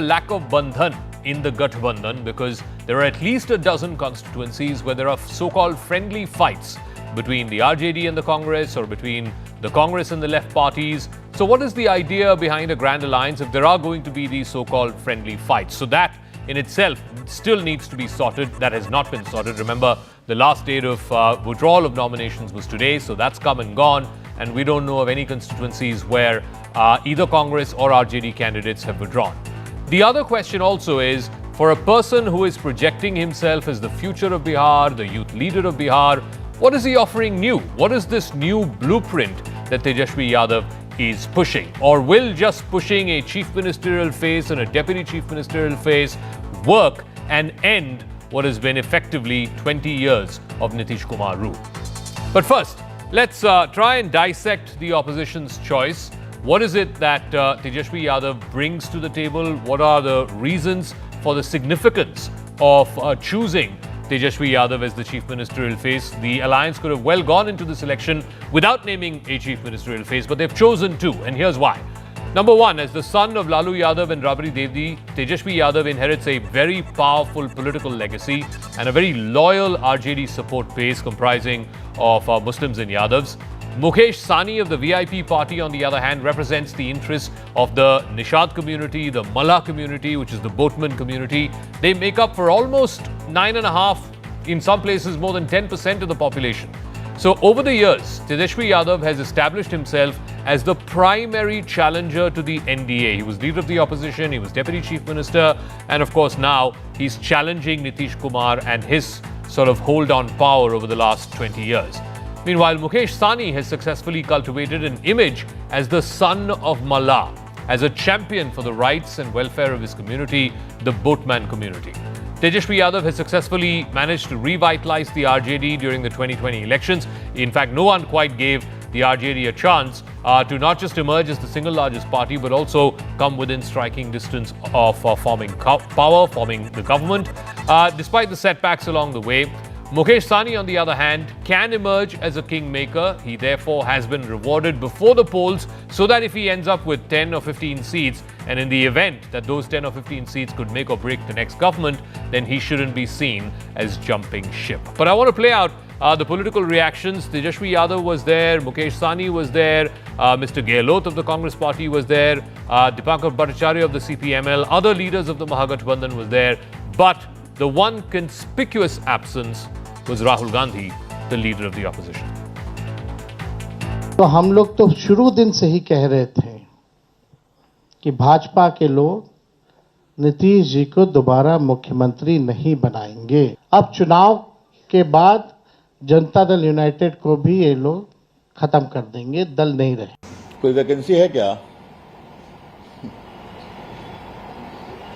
lack of bandhan in the Gathbandhan because there are at least a dozen constituencies where there are so-called friendly fights between the RJD and the Congress or between the Congress and the left parties. So what is the idea behind a grand alliance if there are going to be these so-called friendly fights? So that in itself still needs to be sorted. That has not been sorted. Remember, the last date of withdrawal of nominations was today, so that's come and gone. And we don't know of any constituencies where either Congress or RJD candidates have withdrawn. The other question also is, for a person who is projecting himself as the future of Bihar, the youth leader of Bihar, what is he offering new? What is this new blueprint that Tejashwi Yadav is pushing? Or will just pushing a chief ministerial phase and a deputy chief ministerial phase work and end what has been effectively 20 years of Nitish Kumar rule? But first, let's try and dissect the opposition's choice. What is it that Tejashwi Yadav brings to the table? What are the reasons for the significance of choosing Tejashwi Yadav as the chief ministerial face? The alliance could have well gone into this election without naming a chief ministerial face, but they've chosen to, and here's why. Number one, as the son of Lalu Yadav and Rabri Devi, Tejashwi Yadav inherits a very powerful political legacy and a very loyal RJD support base comprising of Muslims and Yadavs. Mukesh Sahani of the VIP party, on the other hand, represents the interests of the Nishad community, the Malla community, which is the boatman community. They make up for almost 9.5%, in some places more than 10% of the population. So over the years, Tejashwi Yadav has established himself as the primary challenger to the NDA. He was leader of the opposition, he was deputy chief minister, and of course now he's challenging Nitish Kumar and his sort of hold on power over the last 20 years. Meanwhile, Mukesh Sahani has successfully cultivated an image as the son of Malla, as a champion for the rights and welfare of his community, the boatman community. Tejashwi Yadav has successfully managed to revitalize the RJD during the 2020 elections. In fact, no one quite gave the RJD a chance to not just emerge as the single largest party, but also come within striking distance of forming power, forming the government. Despite the setbacks along the way, Mukesh Sahani, on the other hand, can emerge as a kingmaker. He therefore has been rewarded before the polls so that if he ends up with 10 or 15 seats, and in the event that those 10 or 15 seats could make or break the next government, then he shouldn't be seen as jumping ship. But I want to play out the political reactions. Tejashwi Yadav was there, Mukesh Sahani was there, Mr. Gehlot of the Congress party was there, Dipankar Bhattacharya of the CPML, other leaders of the Mahagathbandhan was there. But the one conspicuous absence was Rahul Gandhi, the leader of the opposition. तो हम लोग तो शुरू दिन से ही कह रहे थे कि भाजपा के लोग नीतीश जी को दोबारा मुख्यमंत्री नहीं बनाएंगे। अब चुनाव के बाद जनता दल यूनाइटेड को भी ये लोग खत्म कर देंगे, दल नहीं रहे। कोई वैकेंसी है क्या?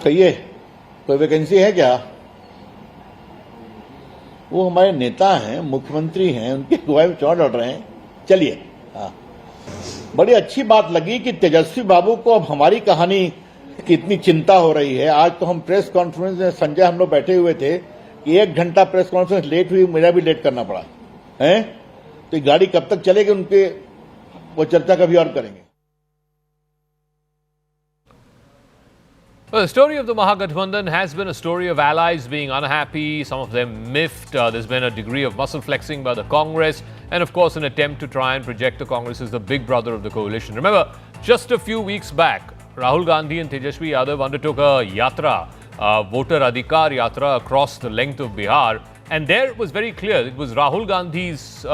कहिए, कोई वैकेंसी है क्या? वो हमारे नेता हैं, मुख्यमंत्री हैं, उनकी अगुवाई में चुनाव लड़ रहे हैं। चलिए, हाँ, बड़ी अच्छी बात लगी कि तेजस्वी बाबू को अब हमारी कहानी की इतनी चिंता हो रही है। आज तो हम प्रेस कॉन्फ्रेंस में संजय हम लोग बैठे हुए थे कि 1 घंटा प्रेस कॉन्फ्रेंस लेट हुई, मेरा भी लेट करना पड़ा है। तो ये गाड़ी कब तक चलेगी, उनके वो चर्चा कभी और करेंगे। Well, the story of the Mahagathbandhan has been a story of allies being unhappy, some of them miffed. There's been a degree of muscle flexing by the Congress, and of course an attempt to try and project the Congress as the big brother of the coalition. Remember, just a few weeks back, Rahul Gandhi and Tejashwi Yadav undertook a yatra, voter adhikar yatra across the length of Bihar, and there it was very clear it was Rahul Gandhi's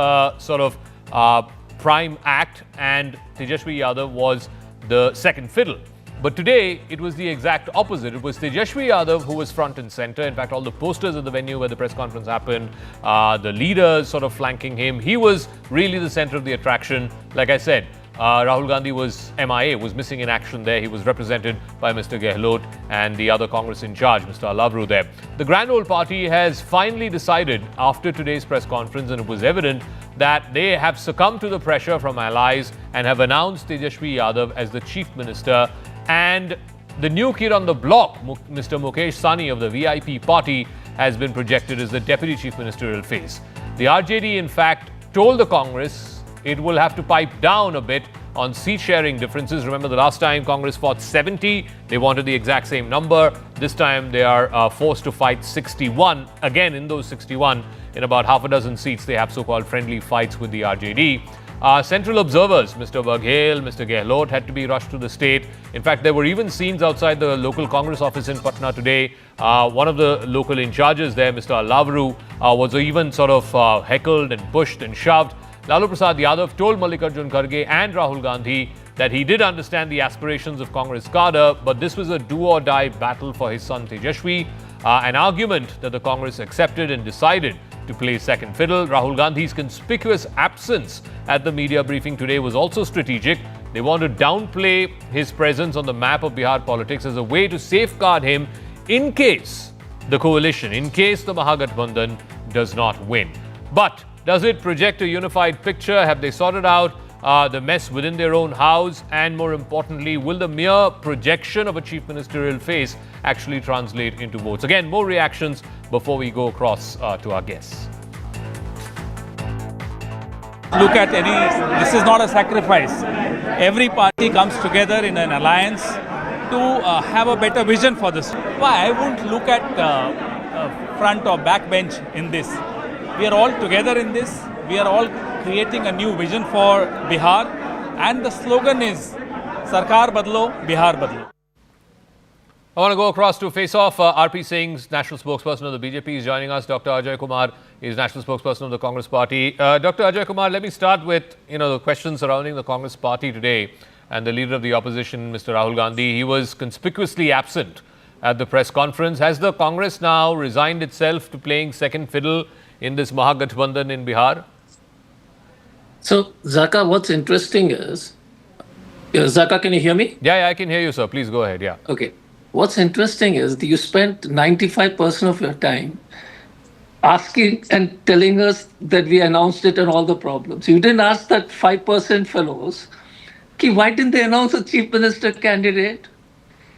prime act, and Tejashwi Yadav was the second fiddle. But today, it was the exact opposite. It was Tejashwi Yadav who was front and center. In fact, all the posters at the venue where the press conference happened, the leaders sort of flanking him. He was really the center of the attraction. Like I said, Rahul Gandhi was MIA, was missing in action there. He was represented by Mr. Gehlot and the other Congress in charge, Mr. Alavru there. The Grand Old Party has finally decided after today's press conference, and it was evident that they have succumbed to the pressure from allies and have announced Tejashwi Yadav as the chief minister. And the new kid on the block, Mr. Mukesh Sahani of the VIP party, has been projected as the deputy chief ministerial face. The RJD, in fact, told the Congress it will have to pipe down a bit on seat sharing differences. Remember, the last time Congress fought 70, they wanted the exact same number. This time they are forced to fight 61. Again, in those 61, in about half a dozen seats, they have so-called friendly fights with the RJD. Central observers, Mr. Baghel, Mr. Gehlot, had to be rushed to the state. In fact, there were even scenes outside the local Congress office in Patna today. One of the local in charges there, Mr. Lavru, was even sort of heckled and pushed and shoved. Lalu Prasad Yadav told Mallikarjun Kharge and Rahul Gandhi that he did understand the aspirations of Congress cadre, but this was a do-or-die battle for his son Tejashwi, an argument that the Congress accepted and decided to play second fiddle. Rahul Gandhi's conspicuous absence at the media briefing today was also strategic. They want to downplay his presence on the map of Bihar politics as a way to safeguard him in case the coalition, in case the Mahagathbandhan does not win. But does it project a unified picture? Have they sorted out the mess within their own house? And more importantly, will the mere projection of a chief ministerial face actually translate into votes? Again, more reactions before we go across to our guests. Look at this is not a sacrifice. Every party comes together in an alliance to have a better vision for this. Why I won't look at front or back bench in this. We are all together in this. We are all creating a new vision for Bihar, and the slogan is Sarkar Badlo, Bihar Badlo. I want to go across to face off. RP Singh's national spokesperson of the BJP is joining us. Dr. Ajay Kumar is national spokesperson of the Congress Party. Dr. Ajay Kumar, let me start with the questions surrounding the Congress Party today and the leader of the opposition, Mr. Rahul Gandhi. He was conspicuously absent at the press conference. Has the Congress now resigned itself to playing second fiddle in this Mahagathbandhan in Bihar? So, Zaka, what's interesting is, Zaka, can you hear me? Yeah, I can hear you, sir. Please go ahead. Yeah. Okay. What's interesting is that you spent 95% of your time asking and telling us that we announced it and all the problems. You didn't ask that 5% fellows, why didn't they announce a chief minister candidate?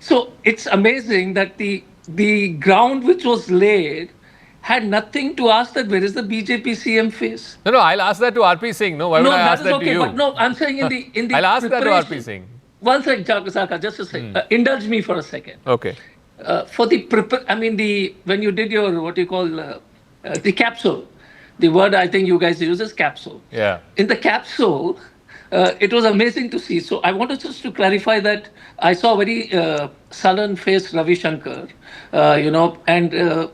So it's amazing that the ground which was laid had nothing to ask that where is the BJP CM face. No, I'll ask that to RP Singh. No, why would I ask that to you? But no, I'm saying in the I'll ask that to RP Singh. One second, Zaka, just a second. Indulge me for a second. Okay. For when you did your, what you call, the capsule, the word I think you guys use is capsule. Yeah. In the capsule, it was amazing to see. So I wanted just to clarify that I saw very sullen-faced Ravi Shankar, and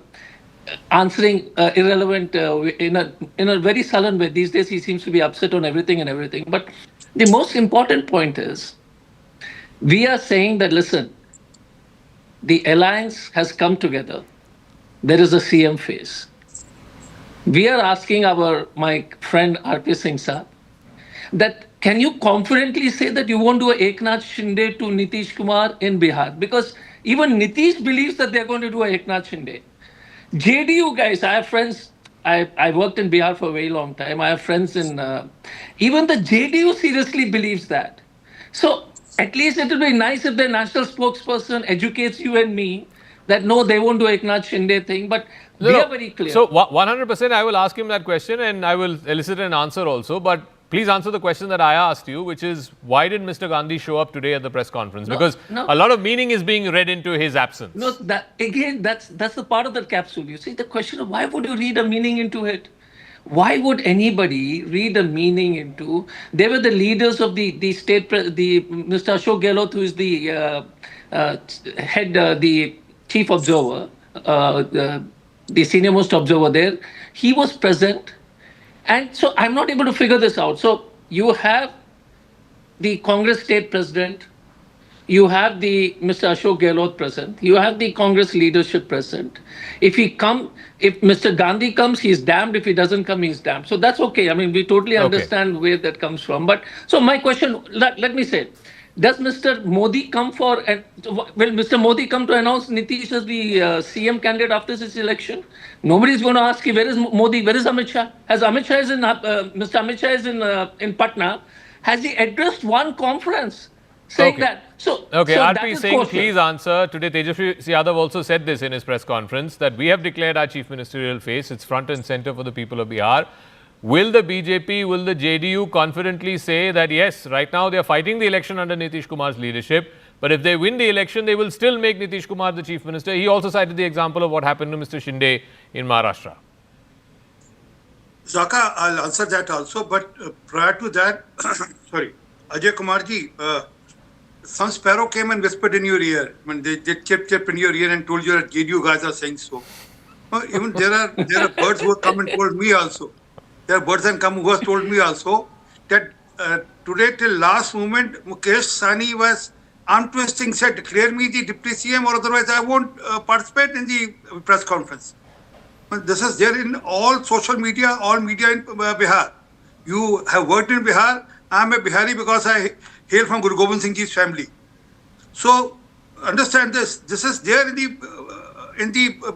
answering irrelevant in a very sullen way. These days he seems to be upset on everything and everything. But the most important point is, we are saying that, listen, the alliance has come together. There is a CM face. We are asking my friend RP Singh Saab that can you confidently say that you won't do a Eknath Shinde to Nitish Kumar in Bihar? Because even Nitish believes that they're going to do a Eknath Shinde. JDU guys, I have friends. I worked in Bihar for a very long time. I have friends in... even the JDU seriously believes that. So at least it will be nice if the national spokesperson educates you and me that no, they won't do Eknath Shinde thing, but we are very clear. So 100% I will ask him that question and I will elicit an answer also, but please answer the question that I asked you, which is why did Mr. Gandhi show up today at the press conference? Because a lot of meaning is being read into his absence. No, that's the part of the capsule. You see, the question of why would you read a meaning into it? Why would anybody read a meaning into? They were the leaders of the state, Mr. Ashok Gehlot, who is the head, the chief observer, the senior most observer there. He was present. And so I'm not able to figure this out. So you have the Congress state president, you have the Mr. Ashok Gehlot present, you have the Congress leadership present. If Mr. Gandhi comes, he's damned. If he doesn't come, he's damned. So that's okay. I mean, we totally understand where that comes from. But so my question, let me say, does Mr. Modi come will Mr. Modi come to announce Nitish as the CM candidate after this election? Nobody is going to ask you, where is Modi, where is Amit Shah? Mr. Amit Shah is in Patna. Has he addressed one conference saying that? RP Singh, please answer. Today, Tejashwi Yadav also said this in his press conference, that we have declared our chief ministerial face. It's front and center for the people of Bihar. will the BJP, will the JDU confidently say that yes, right now they are fighting the election under Nitish Kumar's leadership, but if they win the election, they will still make Nitish Kumar the chief minister? He also cited the example of what happened to Mr. Shinde in Maharashtra. Zaka, I'll answer that also, but prior to that, sorry, Ajay Kumar ji, some sparrow came and whispered in your ear. When they chirp in your ear and told you that JDU guys are saying so. Even there are birds who have come and told me also. There are birds and come who have told me also that today till last moment Mukesh Sahani was arm twisting, said declare me the deputy CM or otherwise I won't participate in the press conference. This is there in all social media, all media in Bihar. You have worked in Bihar. I am a Bihari because I hail from Guru Gobind Singh Ji's family. So understand this. This is there in the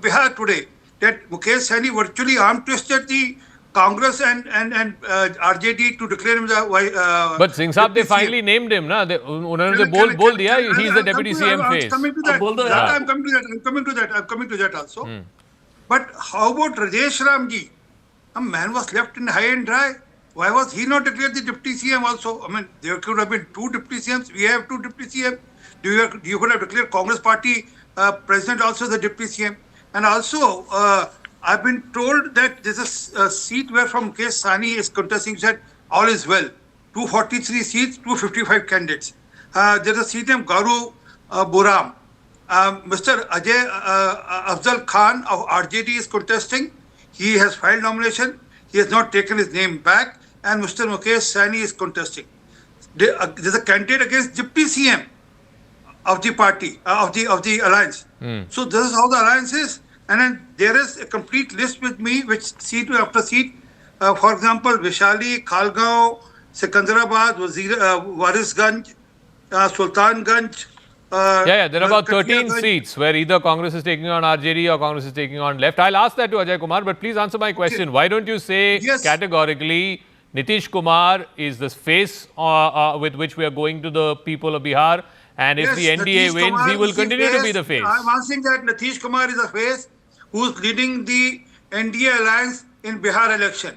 Bihar today that Mukesh Sahani virtually arm twisted the Congress and RJD to declare him the. But Singh Saab, they finally named him, na? उन्होंने बोल दिया. He's the deputy CM face. I'm coming to that. I'm coming to that also. But how about Rajesh Ramji? A man was left in high and dry. Why was he not declared the deputy CM also? I mean, there could have been two deputy CMs. We have two deputy CM. You could have declared Congress party president also the deputy CM. And also, I've been told that there's a seat where from Mukesh Sahani is contesting, said all is well. 243 seats, 255 candidates. There's a seat named Garu Buram. Mr. Ajay Afzal Khan of RJD is contesting. He has filed nomination. He has not taken his name back. And Mr. Mukesh Sahani is contesting. There's a candidate against deputy CM of the party, of the alliance. So this is how the alliance is. And then there is a complete list with me, which seat after seat. For example, Vishali, Khalgaon, Sikandarabad, Warisganj, Sultanganj. There are about 13 seats where either Congress is taking on RJD or Congress is taking on left. I'll ask that to Ajay Kumar, but please answer my question. Okay. Why don't you say categorically Nitish Kumar is the face with which we are going to the people of Bihar, and if the NDA wins, he will continue to be the face? I'm answering that Nitish Kumar is a face who's leading the NDA alliance in Bihar election.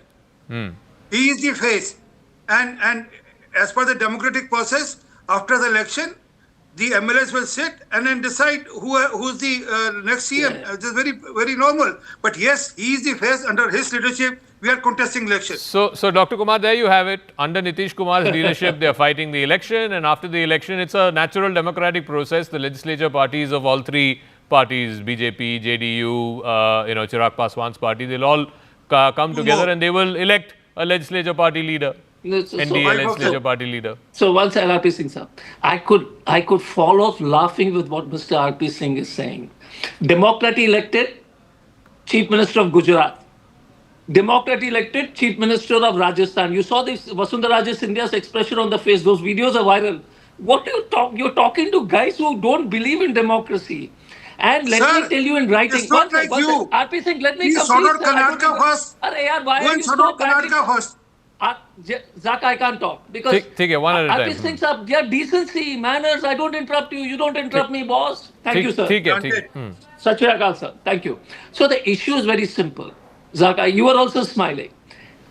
He is the face. And as per the democratic process, after the election, the MLAs will sit and then decide who's the next CM. It's very, very normal. But yes, he is the face. Under his leadership, we are contesting elections. So Dr. Kumar, there you have it. Under Nitish Kumar's leadership, they are fighting the election. And after the election, it's a natural democratic process. The legislature parties of all three parties, BJP, JDU, Chirag Paswan's party, they'll all come together and they will elect a legislature party leader. NDA legislature party leader. So once RP Singh sir, I could fall off laughing with what Mr. RP Singh is saying. Democrat elected Chief Minister of Gujarat. Democrat elected Chief Minister of Rajasthan. You saw this Vasundhara Raje Scindia's expression on the face. Those videos are viral. What do you talk? You're talking to guys who don't believe in democracy. And let me tell you in writing. It's not like you. RP Singh, let me complete. Sort out Karnataka first. Why are you so Karnataka first? Zaka, I can't talk because one at a time. Things up. There are decency, manners. I don't interrupt you. You don't interrupt me, boss. Thank you, sir. Sat Shri Akal, sir. Thank you. So the issue is very simple. Zaka, you are also smiling.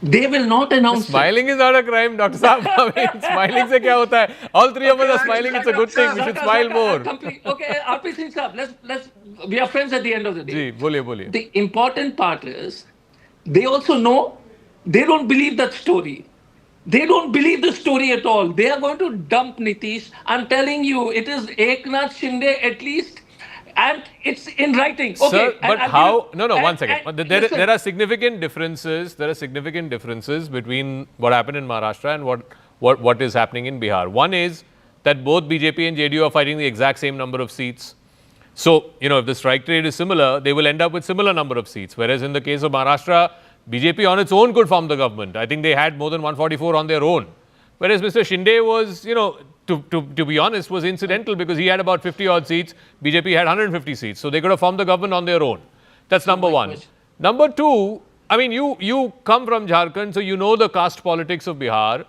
They will not announce. Smiling is not a crime, Dr. Saab. I mean, smiling se kya hota hai? All three of us are smiling. It's a good thing. We should smile more. Okay, RP Singh sir, let's. We are friends at the end of the day. Boliye. The important part is, they also know. They don't believe that story. They don't believe the story at all. They are going to dump Nitish. I'm telling you, it is Eknath Shinde at least, and it's in writing. Okay, sir, but how? No, one second. There are significant differences. There are significant differences between what happened in Maharashtra and what is happening in Bihar. One is that both BJP and JDU are fighting the exact same number of seats. So, if the strike rate is similar, they will end up with similar number of seats. Whereas in the case of Maharashtra, BJP on its own could form the government. I think they had more than 144 on their own. Whereas Mr. Shinde was, to be honest, was incidental because he had about 50 odd seats. BJP had 150 seats. So they could have formed the government on their own. That's number one. Number two, I mean, you come from Jharkhand, so you know the caste politics of Bihar.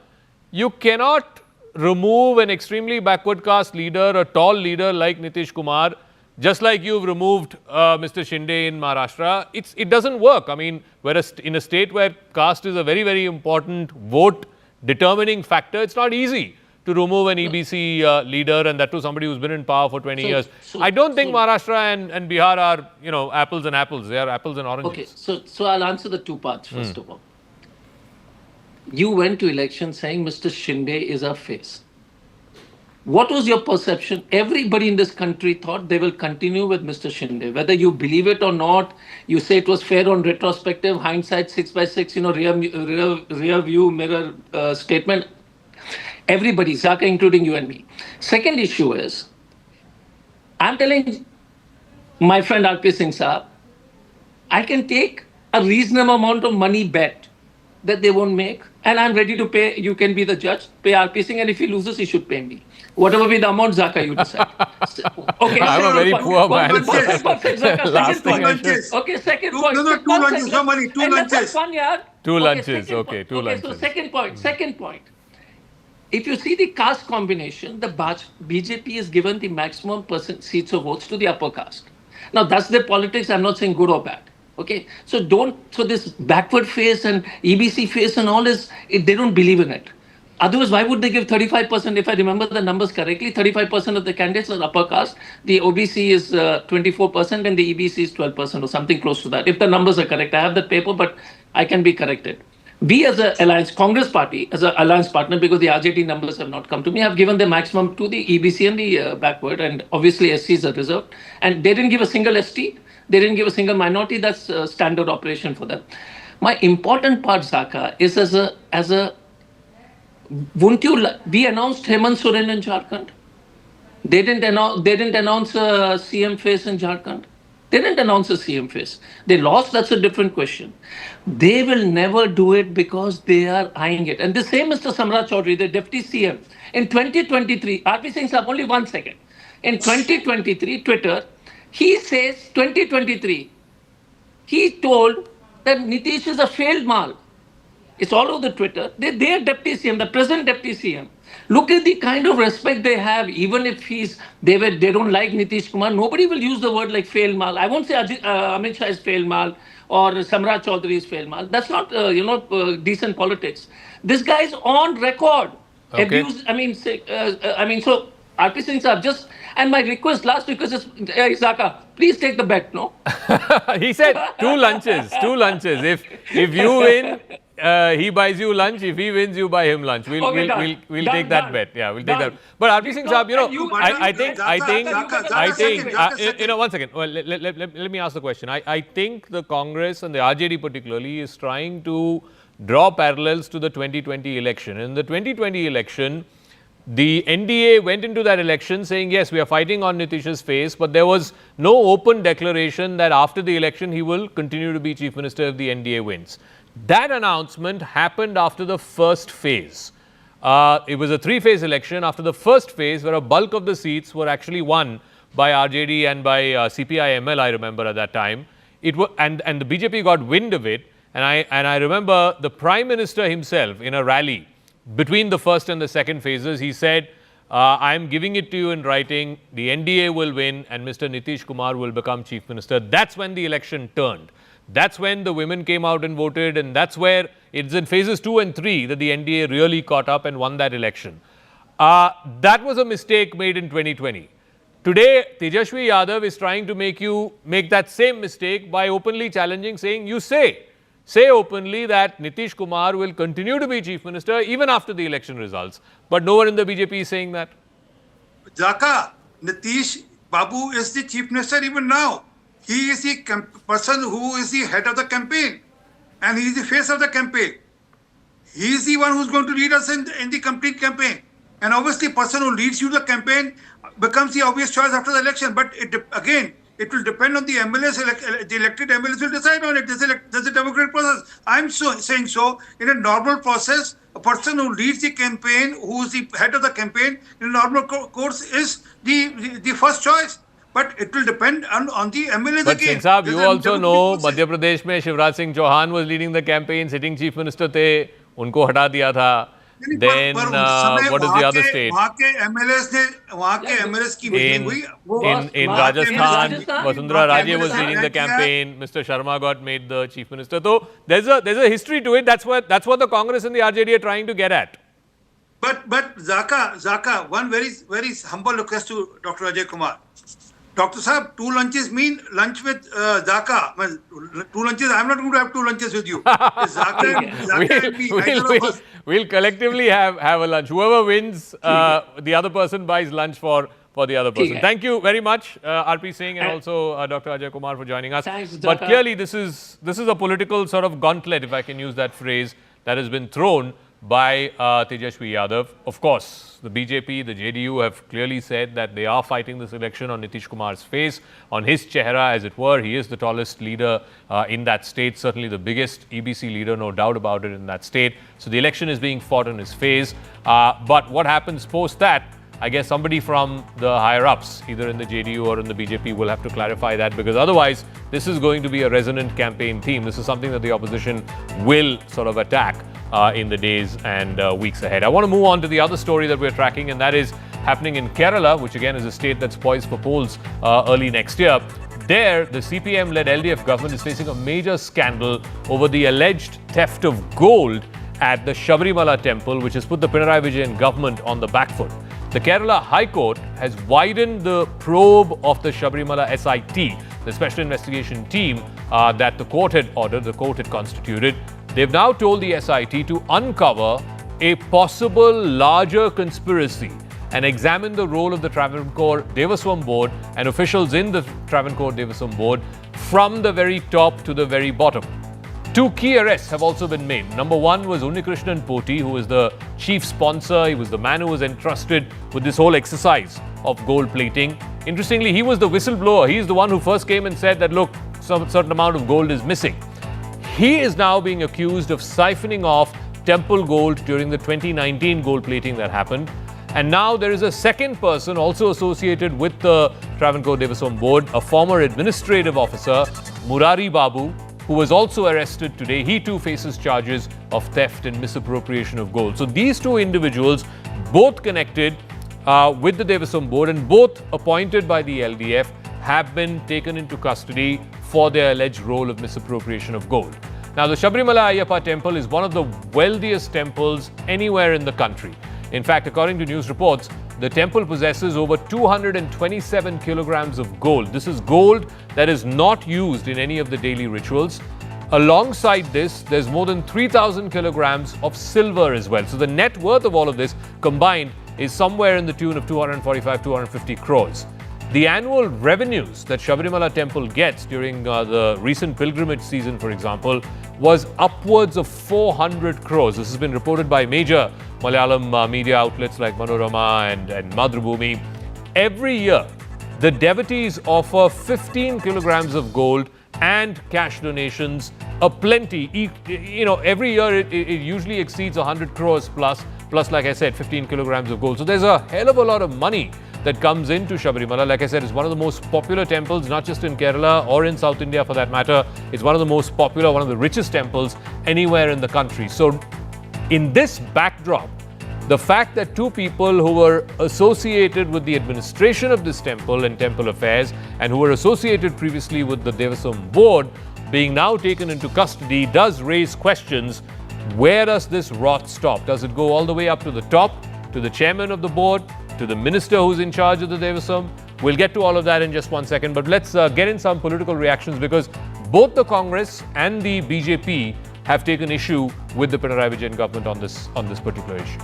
You cannot remove an extremely backward caste leader, a tall leader like Nitish Kumar, just like you've removed Mr. Shinde in Maharashtra, it doesn't work. I mean, whereas in a state where caste is a very, very important vote determining factor, it's not easy to remove an EBC leader, and that too somebody who's been in power for 20 years. I don't think Maharashtra and Bihar are, you know, apples and apples. They are apples and oranges. Okay, so I'll answer the two parts first of all. You went to election saying Mr. Shinde is our face. What was your perception? Everybody in this country thought they will continue with Mr. Shinde. Whether you believe it or not, you say it was fair on retrospective, hindsight 6x6, you know, rear view mirror statement. Everybody, Zaka, including you and me. Second issue is, I'm telling my friend RP Singh Saab, I can take a reasonable amount of money bet that they won't make, and I'm ready to pay. You can be the judge, pay RP Singh, and if he loses, he should pay me. Whatever be the amount, Zaka, you decide. Okay, I'm a very poor man. Second point. Okay, second point. No, two lunches, no money, two lunches. Two lunches, okay, two lunches. So second point. If you see the caste combination, the BJP is given the maximum seats of votes to the upper caste. Now, that's their politics. I'm not saying good or bad. Okay, so this backward face and EBC face and all they don't believe in it. Otherwise, why would they give 35%? If I remember the numbers correctly, 35% of the candidates are upper caste. The OBC is 24% and the EBC is 12% or something close to that. If the numbers are correct, I have that paper, but I can be corrected. We as an alliance, Congress party, as an alliance partner, because the RJD numbers have not come to me, have given the maximum to the EBC and the backward, and obviously SCs are reserved. And they didn't give a single ST. They didn't give a single minority. That's standard operation for them. My important part, Zaka, is we announced Hemant Soren in Jharkhand. They didn't announce a CM face in Jharkhand. They didn't announce a CM face. They lost, that's a different question. They will never do it because they are eyeing it. And the same Mr. Samrat Chaudhary, the deputy CM, in 2023, RP Singh Saab, only 1 second. In 2023, Twitter, he says, 2023, he told that Nitish is a failed mal. It's all over the Twitter. They're deputy CM, the present deputy CM. Look at the kind of respect they have. Even if they don't like Nitish Kumar, nobody will use the word like failed mal. I won't say Amit Shah is failed mal or Samrat Chaudhary is failed mal. That's not decent politics. This guy is on record. Okay. So RP Singh Saab, and my last request is, Zaka, please take the bet, no? He said two lunches. If you win, he buys you lunch. If he wins, you buy him lunch. We'll take that bet. Yeah, we'll take that. But RP Singh Saab, I think, 1 second. Well, let me ask the question. I think the Congress and the RJD particularly is trying to draw parallels to the 2020 election. In the 2020 election, the NDA went into that election saying, yes, we are fighting on Nitish's face, but there was no open declaration that after the election he will continue to be Chief Minister if the NDA wins. That announcement happened after the first phase. It was a 3-phase election. After the first phase, where a bulk of the seats were actually won by RJD and by CPI-ML, I remember at that time. And the BJP got wind of it. And I remember the Prime Minister himself in a rally between the first and the second phases, he said, I am giving it to you in writing, the NDA will win and Mr. Nitish Kumar will become Chief Minister. That's when the election turned. That's when the women came out and voted, and that's where it's in phases 2 and 3 that the NDA really caught up and won that election. That was a mistake made in 2020. Today, Tejashwi Yadav is trying to make that same mistake by openly challenging, saying, you say openly that Nitish Kumar will continue to be Chief Minister even after the election results. But no one in the BJP is saying that. Zaka, Nitish Babu is the Chief Minister even now. He is the person who is the head of the campaign. And he is the face of the campaign. He is the one who is going to lead us in the complete campaign. And obviously, the person who leads you the campaign becomes the obvious choice after the election. But it will depend on the MLAs, the elected MLAs will decide on it. There's a democratic process. I'm saying in a normal process, a person who leads the campaign, who is the head of the campaign, in a normal course is the first choice. But it will depend on the MLAs but again. Singh Saab, you also know, Madhya Pradesh mein Shivraj Singh Chauhan was leading the campaign, sitting Chief Minister the, unko hata diya tha. then what is the other state? वहाँ के MLAs की meeting हुई In Rajasthan, Vasundhara Raje was leading the campaign. Mr. Sharma got made the chief minister. So there's a history to it. That's what the Congress and the RJD are trying to get at. But Zaka, one very humble request to Dr. Ajay Kumar. Dr. Saab, 2 lunches mean lunch with Zaka. Well, 2 lunches, I'm not going to have 2 lunches with you. Zaka we'll collectively have a lunch. Whoever wins, the other person buys lunch for the other person. Thank you very much, RP Singh, and also Dr. Ajay Kumar for joining us. Thanks, but Zaka. clearly, this is a political sort of gauntlet, if I can use that phrase, that has been thrown by Tejashwi Yadav. Of course, the BJP, the JDU have clearly said that they are fighting this election on Nitish Kumar's face, on his chehra, as it were. He is the tallest leader in that state, certainly the biggest EBC leader, no doubt about it, in that state. So the election is being fought on his face. But what happens post that? I guess somebody from the higher-ups, either in the JDU or in the BJP, will have to clarify that, because otherwise this is going to be a resonant campaign theme. This is something that the opposition will sort of attack in the days and weeks ahead. I want to move on to the other story that we're tracking, and that is happening in Kerala, which again is a state that's poised for polls early next year. There, the CPM-led LDF government is facing a major scandal over the alleged theft of gold at the Sabarimala temple, which has put the Pinarayi Vijayan government on the back foot. The Kerala High Court has widened the probe of the Sabarimala SIT, the Special Investigation Team that the court had ordered, the court had constituted. They've now told the SIT to uncover a possible larger conspiracy and examine the role of the Travancore Devaswam Board and officials in the Travancore Devaswam Board from the very top to the very bottom. 2 key arrests have also been made. Number 1 was Unnikrishnan Poti, who was the chief sponsor. He was the man who was entrusted with this whole exercise of gold plating. Interestingly, he was the whistleblower. He is the one who first came and said that, look, some certain amount of gold is missing. He is now being accused of siphoning off temple gold during the 2019 gold plating that happened. And now there is a second person also associated with the Travancore Devaswam Board, a former administrative officer, Murari Babu, who was also arrested today. He too faces charges of theft and misappropriation of gold. So these 2 individuals, both connected with the Devaswam Board and both appointed by the LDF, have been taken into custody for their alleged role of misappropriation of gold. Now, the Sabarimala Ayyappa temple is one of the wealthiest temples anywhere in the country. In fact, according to news reports, the temple possesses over 227 kilograms of gold. This is gold that is not used in any of the daily rituals. Alongside this, there's more than 3,000 kilograms of silver as well. So the net worth of all of this combined is somewhere in the tune of 250 crores. The annual revenues that Sabarimala temple gets during the recent pilgrimage season, for example, was upwards of 400 crores. This has been reported by major Malayalam media outlets like Manorama and Madhrubhumi. Every year, the devotees offer 15 kilograms of gold and cash donations aplenty. Every year it usually exceeds 100 crores plus, like I said, 15 kilograms of gold. So there's a hell of a lot of money that comes into Sabarimala. Like I said, it's one of the most popular temples, not just in Kerala or in South India for that matter. It's one of the most popular, one of the richest temples anywhere in the country. So in this backdrop, the fact that 2 people who were associated with the administration of this temple and temple affairs and who were associated previously with the Devaswam Board being now taken into custody does raise questions. Where does this rot stop? Does it go all the way up to the top, to the chairman of the board, to the minister who's in charge of the Devaswam? We'll get to all of that in just one second, but let's get in some political reactions, because both the Congress and the BJP have taken issue with the Pinarayi Vijayan government on this particular issue.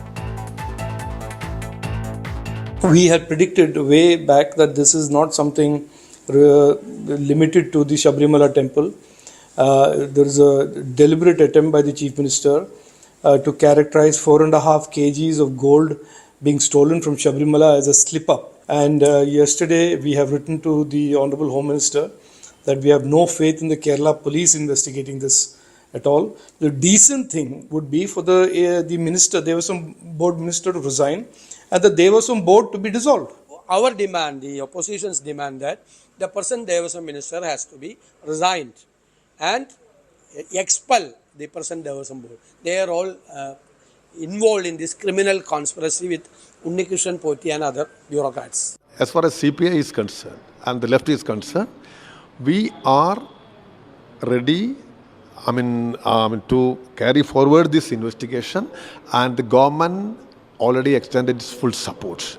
We had predicted way back that this is not something limited to the Sabarimala temple. There is a deliberate attempt by the Chief Minister to characterize 4.5 kgs of gold being stolen from Sabarimala as a slip-up. And yesterday we have written to the Honourable Home Minister that we have no faith in the Kerala police investigating this at all. The decent thing would be for the minister, Devaswam Board minister, to resign and the Devaswam Board to be dissolved. Our demand, the opposition's demand, that the person Devaswam minister has to be resigned and expel the person Devaswam Board. They are all involved in this criminal conspiracy with Unnikrishan Poti and other bureaucrats. As far as CPI is concerned and the left is concerned, we are ready, to carry forward this investigation, and the government already extended its full support.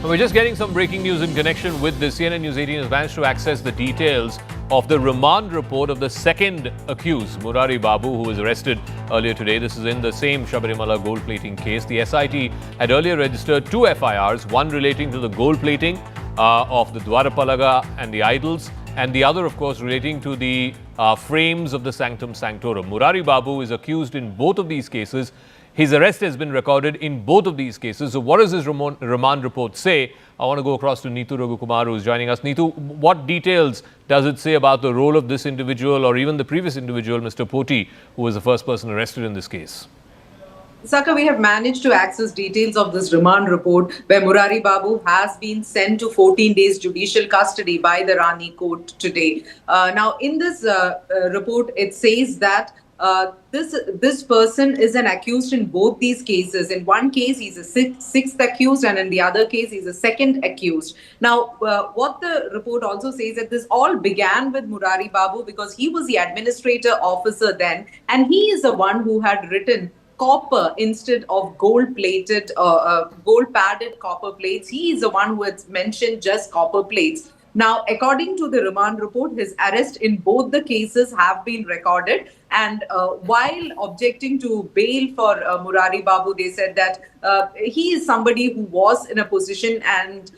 We're just getting some breaking news in connection with this. CNN News 18 has managed to access the details of the remand report of the second accused, Murari Babu, who was arrested earlier today. This is in the same Sabarimala gold plating case. The SIT had earlier registered 2 FIRs, one relating to the gold plating of the Dwarapalaga and the idols, and the other, of course, relating to the frames of the Sanctum Sanctorum. Murari Babu is accused in both of these cases. His arrest has been recorded in both of these cases. So what does his remand report say? I want to go across to Neetu Kumar, who is joining us. Neetu, what details does it say about the role of this individual or even the previous individual, Mr. Poti, who was the first person arrested in this case? Saka, we have managed to access details of this remand report where Murari Babu has been sent to 14 days judicial custody by the Rani court today. Now, in this report, it says that this person is an accused in both these cases. In one case, he's a sixth accused, and in the other case, he's a second accused. Now, what the report also says that this all began with Murari Babu because he was the administrator officer then, and he is the one who had written copper instead of gold-plated, gold-padded copper plates. He is the one who has mentioned just copper plates. Now, according to the remand report, his arrest in both the cases have been recorded. And while objecting to bail for Murari Babu, they said that he is somebody who was in a position and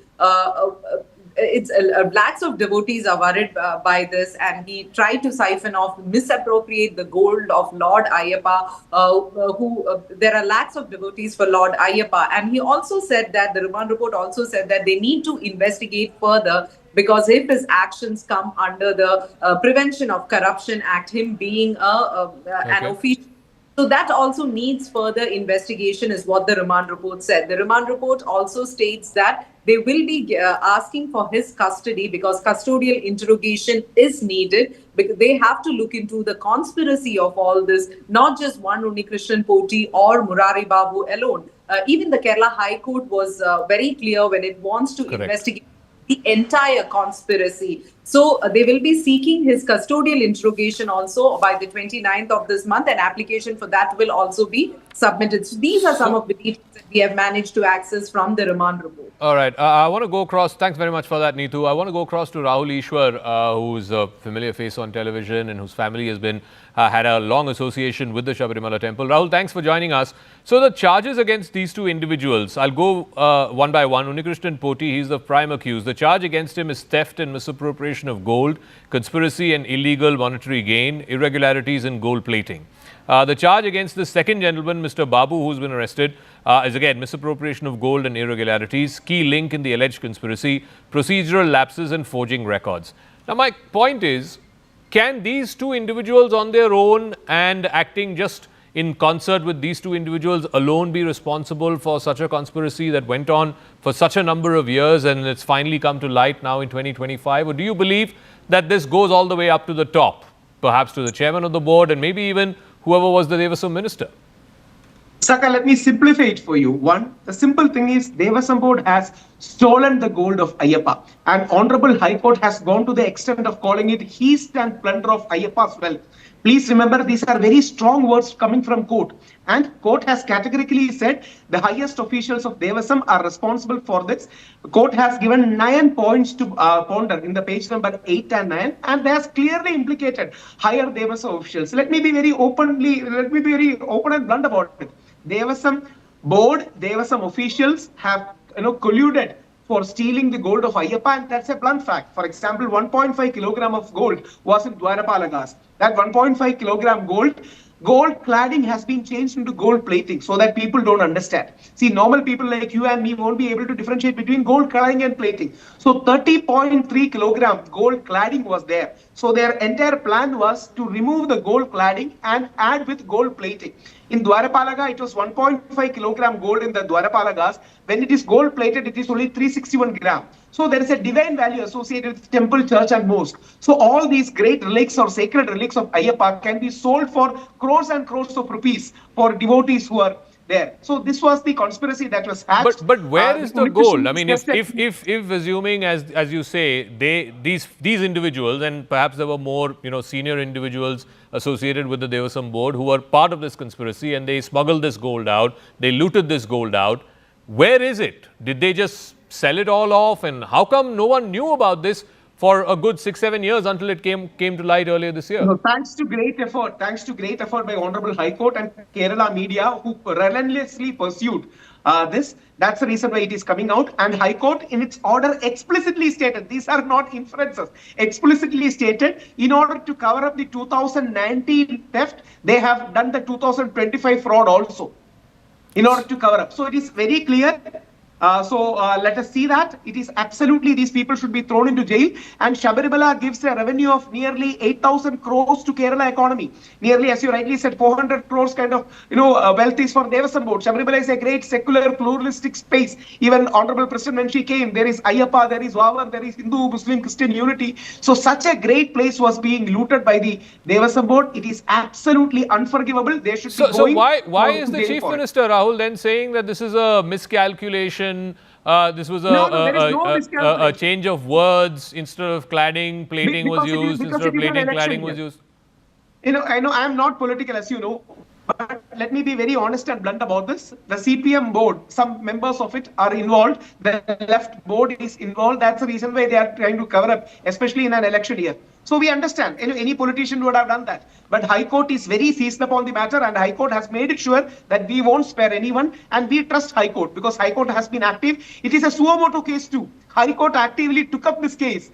it's lakhs of devotees are worried by this, and he tried to siphon off, misappropriate the gold of Lord Ayyappa, there are lakhs of devotees for Lord Ayyappa. And he also said that, the remand report also said that they need to investigate further, because if his actions come under the Prevention of Corruption Act, him being an official, so that also needs further investigation, is what the remand report said. The remand report also states that they will be asking for his custody because custodial interrogation is needed, because they have to look into the conspiracy of all this, not just one Unnikrishan Poti or Murari Babu alone. Even the Kerala High Court was very clear when it wants to investigate the entire conspiracy. So they will be seeking his custodial interrogation also by the 29th of this month. An application for that will also be submitted. So these are some of the details that we have managed to access from the remand report. All right. I want to go across. Thanks very much for that, Neetu. I want to go across to Rahul Ishwar, who's a familiar face on television and whose family has been had a long association with the Sabarimala temple. Rahul, thanks for joining us. So the charges against these two individuals, I'll go one by one. Unnikrishan Poti, he's the prime accused. The charge against him is theft and misappropriation of gold, conspiracy and illegal monetary gain, irregularities in gold plating. The charge against the second gentleman, Mr. Babu, who's been arrested, is again misappropriation of gold and irregularities, key link in the alleged conspiracy, procedural lapses and forging records. Now, my point is, can these two individuals on their own and acting just in concert with these two individuals alone be responsible for such a conspiracy that went on for such a number of years and it's finally come to light now in 2025? Or do you believe that this goes all the way up to the top, perhaps to the chairman of the board and maybe even whoever was the Devasam minister? Saka, let me simplify it for you. One, the simple thing is Devasam board has stolen the gold of Ayyappa, and Honorable High Court has gone to the extent of calling it heist and plunder of Ayyappa's wealth. Please remember, these are very strong words coming from court, and court has categorically said the highest officials of Devasam are responsible for this. The court has given 9 points to ponder in the page number 8 and 9, and they has clearly implicated higher Devasam officials. Let me be very open and blunt about it. Devasam board, Devasam officials have colluded for stealing the gold of Ayyappa, and that's a blunt fact. For example, 1.5 kilogram of gold was in Dwarapalagas. That 1.5 kilogram gold cladding has been changed into gold plating so that people don't understand. See, normal people like you and me won't be able to differentiate between gold cladding and plating. So 30.3 kilogram gold cladding was there. So their entire plan was to remove the gold cladding and add with gold plating. In Dwarapalaga, it was 1.5 kilogram gold in the Dwarapalagas. When it is gold plated, it is only 361 gram. So there is a divine value associated with temple, church and mosque. So all these great relics or sacred relics of Ayyappa can be sold for crores and crores of rupees for devotees who are there. So this was the conspiracy that was hatched. But where is the gold? I mean, if assuming, as you say, these individuals, and perhaps there were more, senior individuals associated with the Devasam board who were part of this conspiracy, and they smuggled this gold out, they looted this gold out. Where is it? Did they just sell it all off? And how come no one knew about this for a good 6-7 years until it came to light earlier this year? No, thanks to great effort by Honorable High Court and Kerala media who relentlessly pursued this. That's the reason why it is coming out. And High Court in its order explicitly stated, these are not inferences, explicitly stated, in order to cover up the 2019 theft, they have done the 2025 fraud also in order to cover up. So it is very clear. Let us see that. It is absolutely, these people should be thrown into jail. And Sabarimala gives a revenue of nearly 8,000 crores to Kerala economy. Nearly, as you rightly said, 400 crores kind of, wealth is for Devasam board. Sabarimala is a great secular, pluralistic space. Even Honorable President, when she came, there is Ayyappa, there is Vavan, there is Hindu, Muslim, Christian unity. So such a great place was being looted by the Devasam board. It is absolutely unforgivable. They should be going. So why is the Chief Minister, Rahul, then saying that this is a miscalculation? This was a change of words. Instead of cladding, plating was used. Instead of plating, cladding was used. I know I am not political, as you know, but let me be very honest and blunt about this. The CPM board, some members of it are involved. The left board is involved. That's the reason why they are trying to cover up, especially in an election year. So we understand, any politician would have done that. But High Court is very seized upon the matter, and High Court has made it sure that we won't spare anyone, and we trust High Court because High Court has been active. It is a suo motu case too. High Court actively took up this case,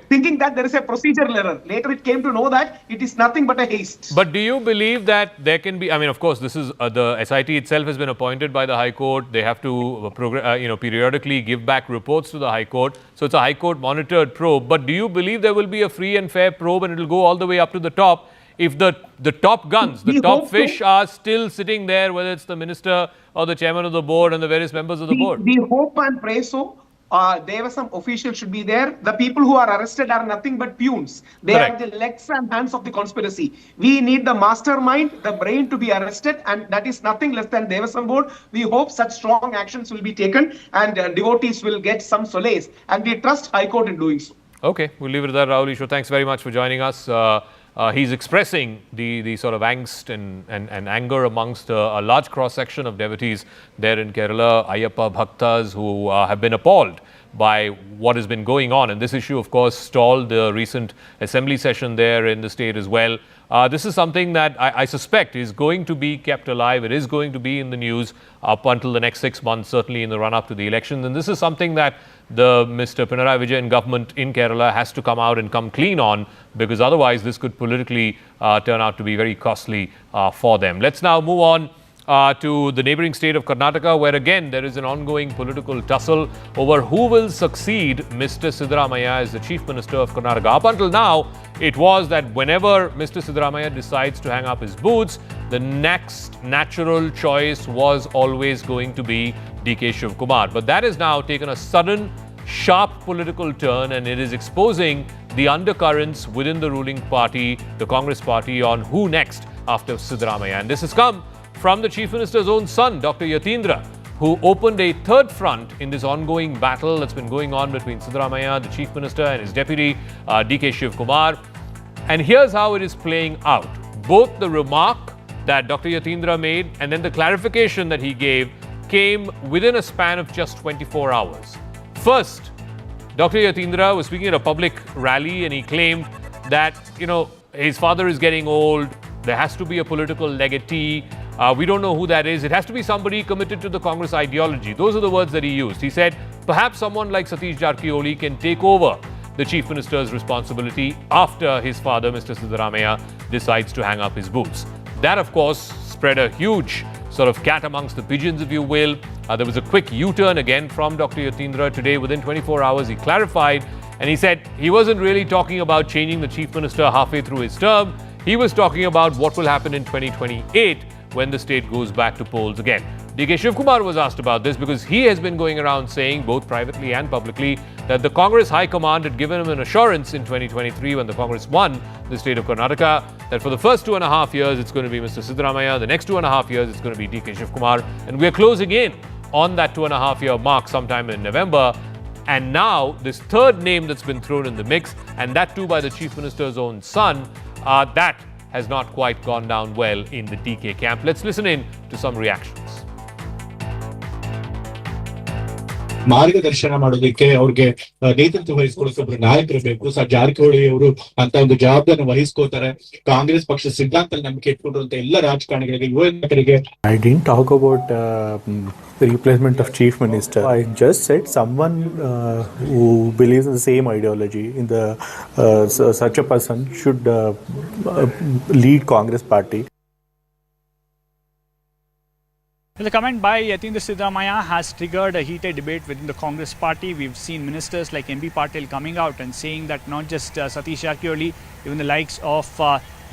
thinking that there is a procedural error. Later it came to know that it is nothing but a haste. But do you believe that there can be, of course, this is the SIT itself has been appointed by the High Court. They have to periodically give back reports to the High Court. So it's a High Court monitored probe. But do you believe there will be a free and fair probe and it will go all the way up to the top if the top guns, the top fish are still sitting there, whether it's the minister or the chairman of the board and the various members of the board? We hope and pray so. Devasam officials should be there. The people who are arrested are nothing but peons. They Correct. are the legs and hands of the conspiracy. We need the mastermind, the brain to be arrested, and that is nothing less than Devasam board. We hope such strong actions will be taken and devotees will get some solace, and we trust High Court in doing so. Okay, we'll leave it at that, Rahul Ishwar. Thanks very much for joining us. He's expressing the sort of angst and anger amongst a large cross-section of devotees there in Kerala, Ayyappa Bhaktas, who have been appalled by what has been going on. And this issue, of course, stalled the recent assembly session there in the state as well. This is something that I suspect is going to be kept alive. It is going to be in the news up until the next 6 months, certainly in the run-up to the elections. And this is something that the Mr. Pinarayi Vijayan government in Kerala has to come out and come clean on, because otherwise this could politically turn out to be very costly for them. Let's now move on to the neighbouring state of Karnataka, where again there is an ongoing political tussle over who will succeed Mr. Siddharamaiah as the Chief Minister of Karnataka. Up until now, it was that whenever Mr. Siddharamaiah decides to hang up his boots, the next natural choice was always going to be DK Shiv Kumar. But that has now taken a sudden, sharp political turn, and it is exposing the undercurrents within the ruling party, the Congress party, on who next after Siddharamaiah. And this has come from the Chief Minister's own son, Dr. Yatindra, who opened a third front in this ongoing battle that's been going on between Siddharamaiah, the Chief Minister, and his deputy, DK Shiv Kumar. And here's how it is playing out. Both the remark that Dr. Yatindra made and then the clarification that he gave came within a span of just 24 hours. First, Dr. Yatindra was speaking at a public rally and he claimed that, his father is getting old, there has to be a political legatee. We don't know who that is. It has to be somebody committed to the Congress ideology. Those are the words that he used. He said, perhaps someone like Satish Jarkioli can take over the Chief Minister's responsibility after his father, Mr. Siddharamaiah, decides to hang up his boots. That, of course, spread a huge sort of cat amongst the pigeons, if you will. There was a quick U-turn again from Dr. Yatindra today. Within 24 hours, he clarified and he said he wasn't really talking about changing the Chief Minister halfway through his term. He was talking about what will happen in 2028 when the state goes back to polls again. DK Shivkumar was asked about this because he has been going around saying, both privately and publicly, that the Congress High Command had given him an assurance in 2023 when the Congress won the state of Karnataka that for the first 2.5 years it's going to be Mr. Siddaramaiah, the next 2.5 years it's going to be DK Shivkumar, and we're closing in on that 2.5-year mark sometime in November. And now this third name that's been thrown in the mix, and that too by the Chief Minister's own son, that has not quite gone down well in the DK camp. Let's listen in to some reactions. ಮಾರ್ಗದರ್ಶನ ಮಾಡೋದಕ್ಕೆ ಅವ್ರಿಗೆ ನೇತೃತ್ವ ವಹಿಸ್ಕೊಳ್ಳೋಕೆ ಒಬ್ರು ನಾಯಕರು ಬೇಕು. Sir Jarkiholi ಅವರು ಅಂತ ಒಂದು ಜವಾಬ್ದಾರಿ ವಹಿಸ್ಕೋತಾರೆ. ಕಾಂಗ್ರೆಸ್ ಪಕ್ಷ ಸಿದ್ಧಾಂತ ನಂಬಿಕೆ ಇಟ್ಕೊಂಡಿರುವಂತ ಎಲ್ಲ ರಾಜಕಾರಣಿಗಳಿಗೆ, ಯುವ ನಾಯಕರಿಗೆ. I didn't talk about the replacement of chief minister. I just said someone who believes in the same ideology in the such a person should lead Congress party. The comment by Yatindra Siddaramaiah has triggered a heated debate within the Congress party. We've seen ministers like MP Patil coming out and saying that not just Satish Jarakiholi, even the likes of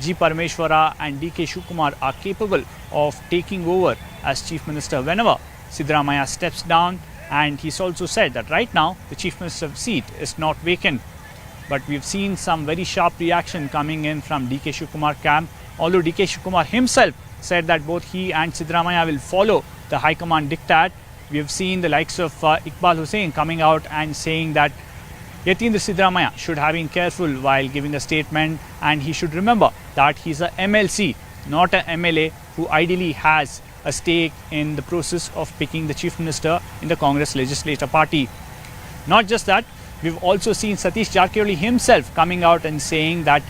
G. Parameshwara and DK Shivkumar are capable of taking over as chief minister whenever Siddaramaiah steps down. And he's also said that right now the chief minister's seat is not vacant. But we've seen some very sharp reaction coming in from DK Shivkumar camp. Although DK Shivkumar himself said that both he and Siddaramaiah will follow the High Command diktat, we have seen the likes of Iqbal Hussain coming out and saying that Yatindra Siddaramaiah should have been careful while giving a statement, and he should remember that he's a MLC, not a MLA, who ideally has a stake in the process of picking the chief minister in the Congress legislative party. Not just that, we've also seen Satish Jarakiholi himself coming out and saying that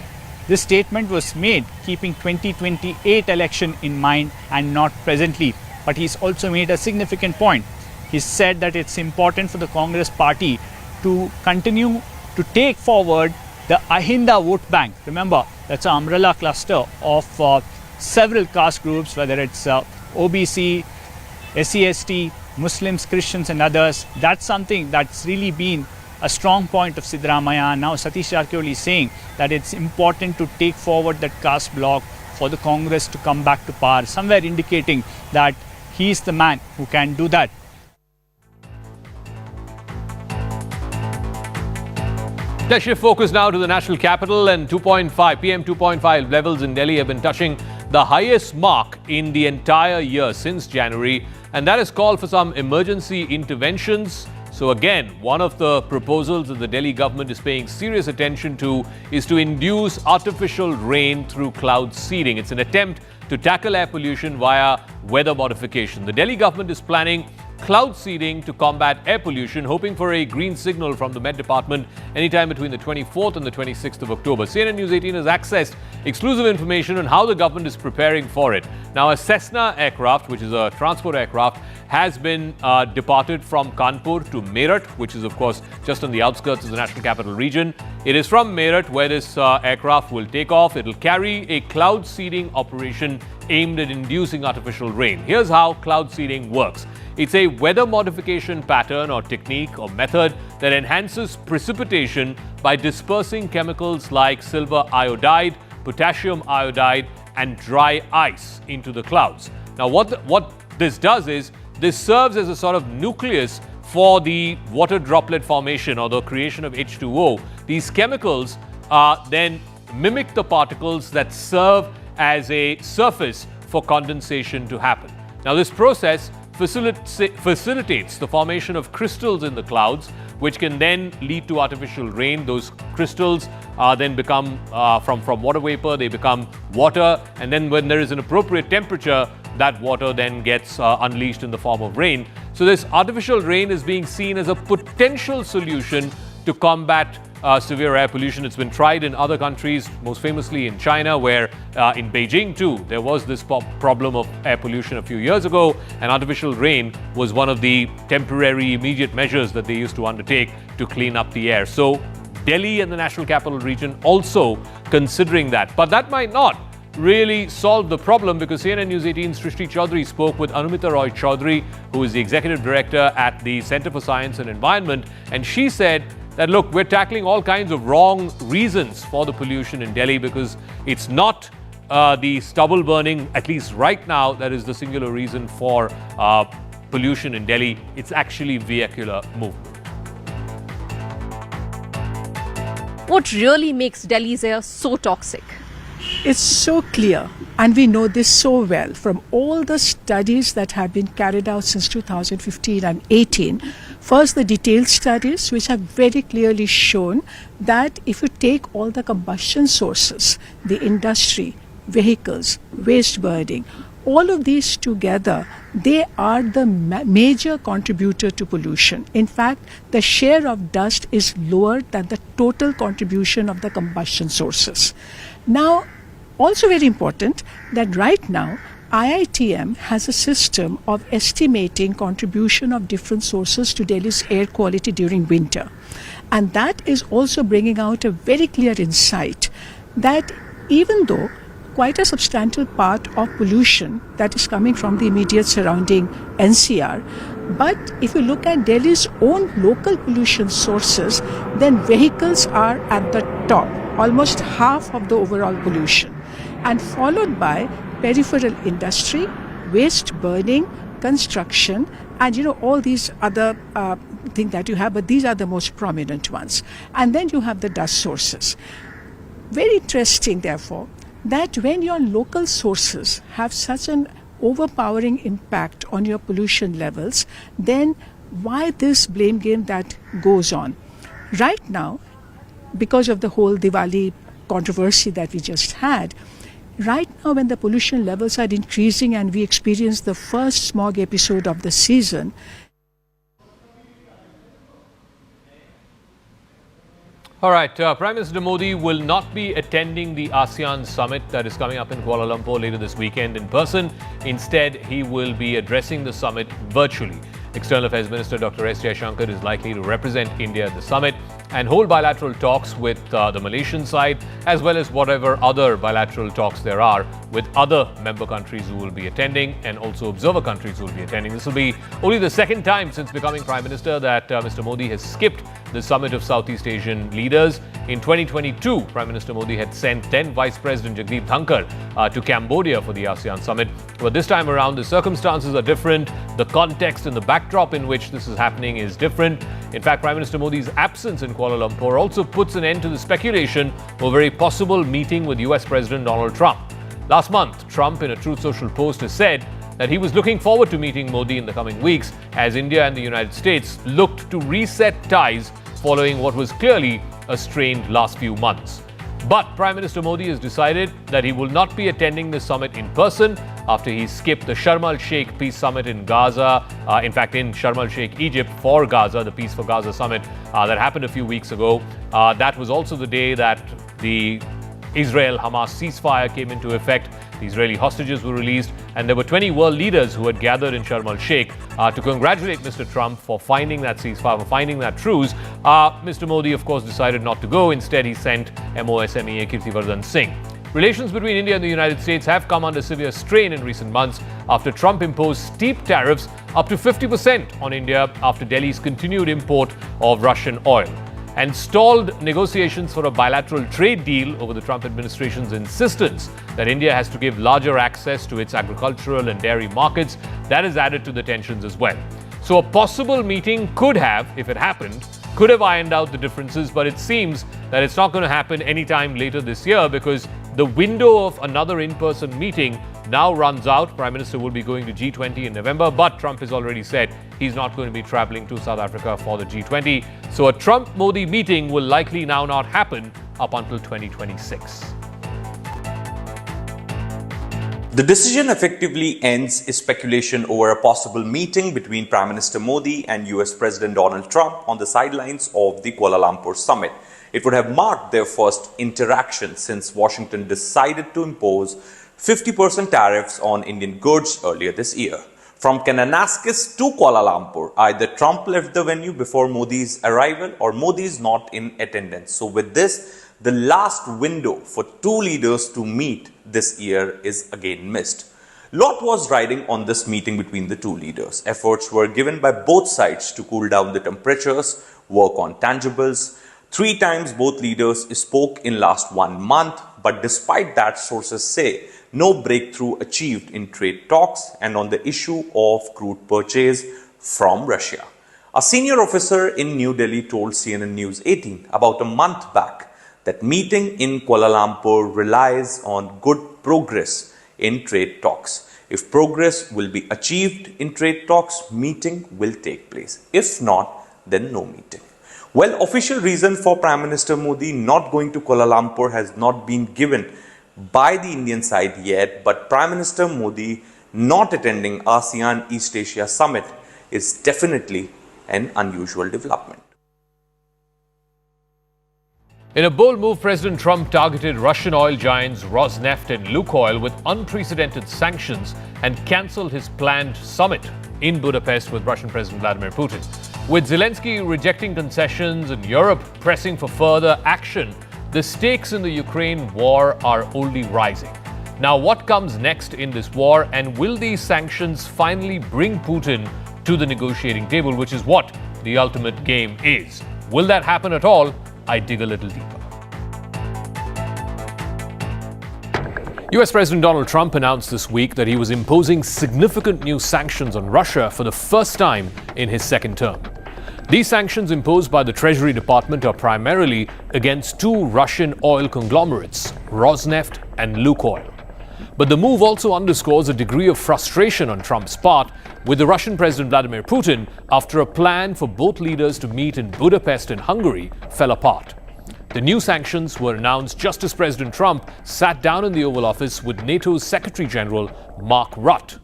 this statement was made keeping 2028 election in mind and not presently. But he's also made a significant point. He said that it's important for the Congress party to continue to take forward the Ahinda vote bank. Remember, that's an umbrella cluster of several caste groups, whether it's OBC, SC/ST, Muslims, Christians and others. That's something that's really been a strong point of Siddaramaiah. Now Satish Jarakiholi is saying that it's important to take forward that caste bloc for the Congress to come back to power, somewhere indicating that he is the man who can do that. Let's shift focus now to the national capital, and 2.5 PM 2.5 levels in Delhi have been touching the highest mark in the entire year since January, and that has called for some emergency interventions. So again, one of the proposals that the Delhi government is paying serious attention to is to induce artificial rain through cloud seeding. It's an attempt to tackle air pollution via weather modification. The Delhi government is planning cloud seeding to combat air pollution, hoping for a green signal from the Met Department anytime between the 24th and the 26th of October. CNN News 18 has accessed exclusive information on how the government is preparing for it. Now, a Cessna aircraft, which is a transport aircraft, has been departed from Kanpur to Meerut, which is, of course, just on the outskirts of the national capital region. It is from Meerut where this aircraft will take off. It will carry a cloud seeding operation aimed at inducing artificial rain. Here's how cloud seeding works. It's a weather modification pattern or technique or method that enhances precipitation by dispersing chemicals like silver iodide, potassium iodide, and dry ice into the clouds. Now, what this does is this serves as a sort of nucleus for the water droplet formation or the creation of H2O. These chemicals then mimic the particles that serve as a surface for condensation to happen. Now, this process facilitates the formation of crystals in the clouds, which can then lead to artificial rain. Those crystals then become, from water vapor, they become water, and then when there is an appropriate temperature, that water then gets unleashed in the form of rain. So this artificial rain is being seen as a potential solution to combat severe air pollution. It's been tried in other countries, most famously in China, where in Beijing too, there was this problem of air pollution a few years ago, and artificial rain was one of the temporary immediate measures that they used to undertake to clean up the air. So Delhi and the national capital region also considering that. But that might not really solve the problem, because CNN News 18's Srishti Chaudhary spoke with Anumita Roy Chaudhary, who is the executive director at the Center for Science and Environment, and she said that, look, we're tackling all kinds of wrong reasons for the pollution in Delhi, because it's not the stubble burning, at least right now, that is the singular reason for pollution in Delhi. It's actually vehicular movement. What really makes Delhi's air so toxic? It's so clear, and we know this so well from all the studies that have been carried out since 2015 and 18. First, the detailed studies, which have very clearly shown that if you take all the combustion sources, the industry, vehicles, waste burning, all of these together, they are the major contributor to pollution. In fact, the share of dust is lower than the total contribution of the combustion sources. Now, also very important that right now, IITM has a system of estimating contribution of different sources to Delhi's air quality during winter. And that is also bringing out a very clear insight that even though quite a substantial part of pollution that is coming from the immediate surrounding NCR, but if you look at Delhi's own local pollution sources, then vehicles are at the top, almost half of the overall pollution, and followed by peripheral industry, waste burning, construction, and all these other things that you have, but these are the most prominent ones. And then you have the dust sources. Very interesting, therefore, that when your local sources have such an overpowering impact on your pollution levels, then why this blame game that goes on? Right now, because of the whole Diwali controversy that we just had, right now when the pollution levels are increasing and we experience the first smog episode of the season, All right, Prime Minister Modi will not be attending the ASEAN summit that is coming up in Kuala Lumpur later this weekend in person. Instead, he will be addressing the summit virtually. External Affairs Minister Dr. S. Jaishankar is likely to represent India at the summit and hold bilateral talks with the Malaysian side, as well as whatever other bilateral talks there are with other member countries who will be attending and also observer countries who will be attending. This will be only the second time since becoming Prime Minister that Mr. Modi has skipped the summit of Southeast Asian leaders. In 2022, Prime Minister Modi had sent then Vice President Jagdeep Dhankar to Cambodia for the ASEAN summit. But this time around, the circumstances are different. The context and the backdrop in which this is happening is different. In fact, Prime Minister Modi's absence in Kuala Lumpur also puts an end to the speculation of a very possible meeting with US President Donald Trump. Last month, Trump, in a Truth Social post, has said that he was looking forward to meeting Modi in the coming weeks as India and the United States looked to reset ties following what was clearly a strained last few months. But Prime Minister Modi has decided that he will not be attending the summit in person after he skipped the Sharm el-Sheikh Peace Summit in Gaza, in Sharm el-Sheikh, Egypt, for Gaza, the Peace for Gaza Summit that happened a few weeks ago. That was also the day that the Israel-Hamas ceasefire came into effect. The Israeli hostages were released, and there were 20 world leaders who had gathered in Sharm el-Sheikh to congratulate Mr. Trump for finding that ceasefire, for finding that truce. Mr. Modi, of course, decided not to go. Instead, he sent MOSMEA Kirtivardhan Singh. Relations between India and the United States have come under severe strain in recent months after Trump imposed steep tariffs up to 50% on India after Delhi's continued import of Russian oil, and stalled negotiations for a bilateral trade deal over the Trump administration's insistence that India has to give larger access to its agricultural and dairy markets. That has added to the tensions as well. So a possible meeting could have, if it happened, could have ironed out the differences, but it seems that it's not going to happen anytime later this year because the window of another in-person meeting now runs out. Prime Minister will be going to G20 in November, but Trump has already said he's not going to be traveling to South Africa for the G20. So a Trump-Modi meeting will likely now not happen up until 2026. The decision effectively ends speculation over a possible meeting between Prime Minister Modi and US President Donald Trump on the sidelines of the Kuala Lumpur summit. It would have marked their first interaction since Washington decided to impose 50% tariffs on Indian goods earlier this year. From Kananaskis to Kuala Lumpur, either Trump left the venue before Modi's arrival or Modi is not in attendance. So with this, the last window for two leaders to meet this year is again missed. Lot was riding on this meeting between the two leaders. Efforts were given by both sides to cool down the temperatures, work on tangibles, 3 times both leaders spoke in last 1 month, but despite that, sources say no breakthrough achieved in trade talks and on the issue of crude purchase from Russia. A senior officer in New Delhi told CNN News18 about a month back that meeting in Kuala Lumpur relies on good progress in trade talks. If progress will be achieved in trade talks, meeting will take place. If not, then no meeting. Well, official reason for Prime Minister Modi not going to Kuala Lumpur has not been given by the Indian side yet, but Prime Minister Modi not attending ASEAN East Asia Summit is definitely an unusual development. In a bold move, President Trump targeted Russian oil giants Rosneft and Lukoil with unprecedented sanctions and cancelled his planned summit in Budapest with Russian President Vladimir Putin. With Zelensky rejecting concessions and Europe pressing for further action, the stakes in the Ukraine war are only rising. Now, what comes next in this war, and will these sanctions finally bring Putin to the negotiating table, which is what the ultimate game is? Will that happen at all? I dig a little deeper. US President Donald Trump announced this week that he was imposing significant new sanctions on Russia for the first time in his second term. These sanctions imposed by the Treasury Department are primarily against 2 Russian oil conglomerates, Rosneft and Lukoil. But the move also underscores a degree of frustration on Trump's part with the Russian President Vladimir Putin after a plan for both leaders to meet in Budapest in Hungary fell apart. The new sanctions were announced just as President Trump sat down in the Oval Office with NATO's Secretary General Mark Rutte.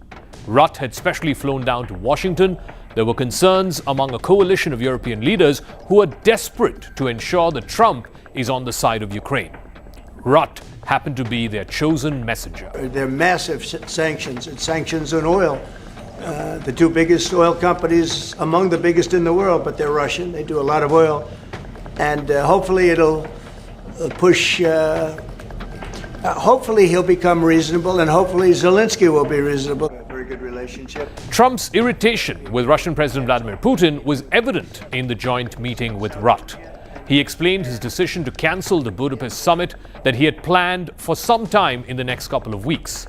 Rutte had specially flown down to Washington. There were concerns among a coalition of European leaders who are desperate to ensure that Trump is on the side of Ukraine. Rutte happened to be their chosen messenger. They're massive sanctions. It's sanctions on oil. The 2 biggest oil companies, among the biggest in the world, but they're Russian. They do a lot of oil. And hopefully it'll push, hopefully he'll become reasonable, and hopefully Zelensky will be reasonable. A very good relationship. Trump's irritation with Russian President Vladimir Putin was evident in the joint meeting with Rutte. He explained his decision to cancel the Budapest summit that he had planned for some time in the next couple of weeks.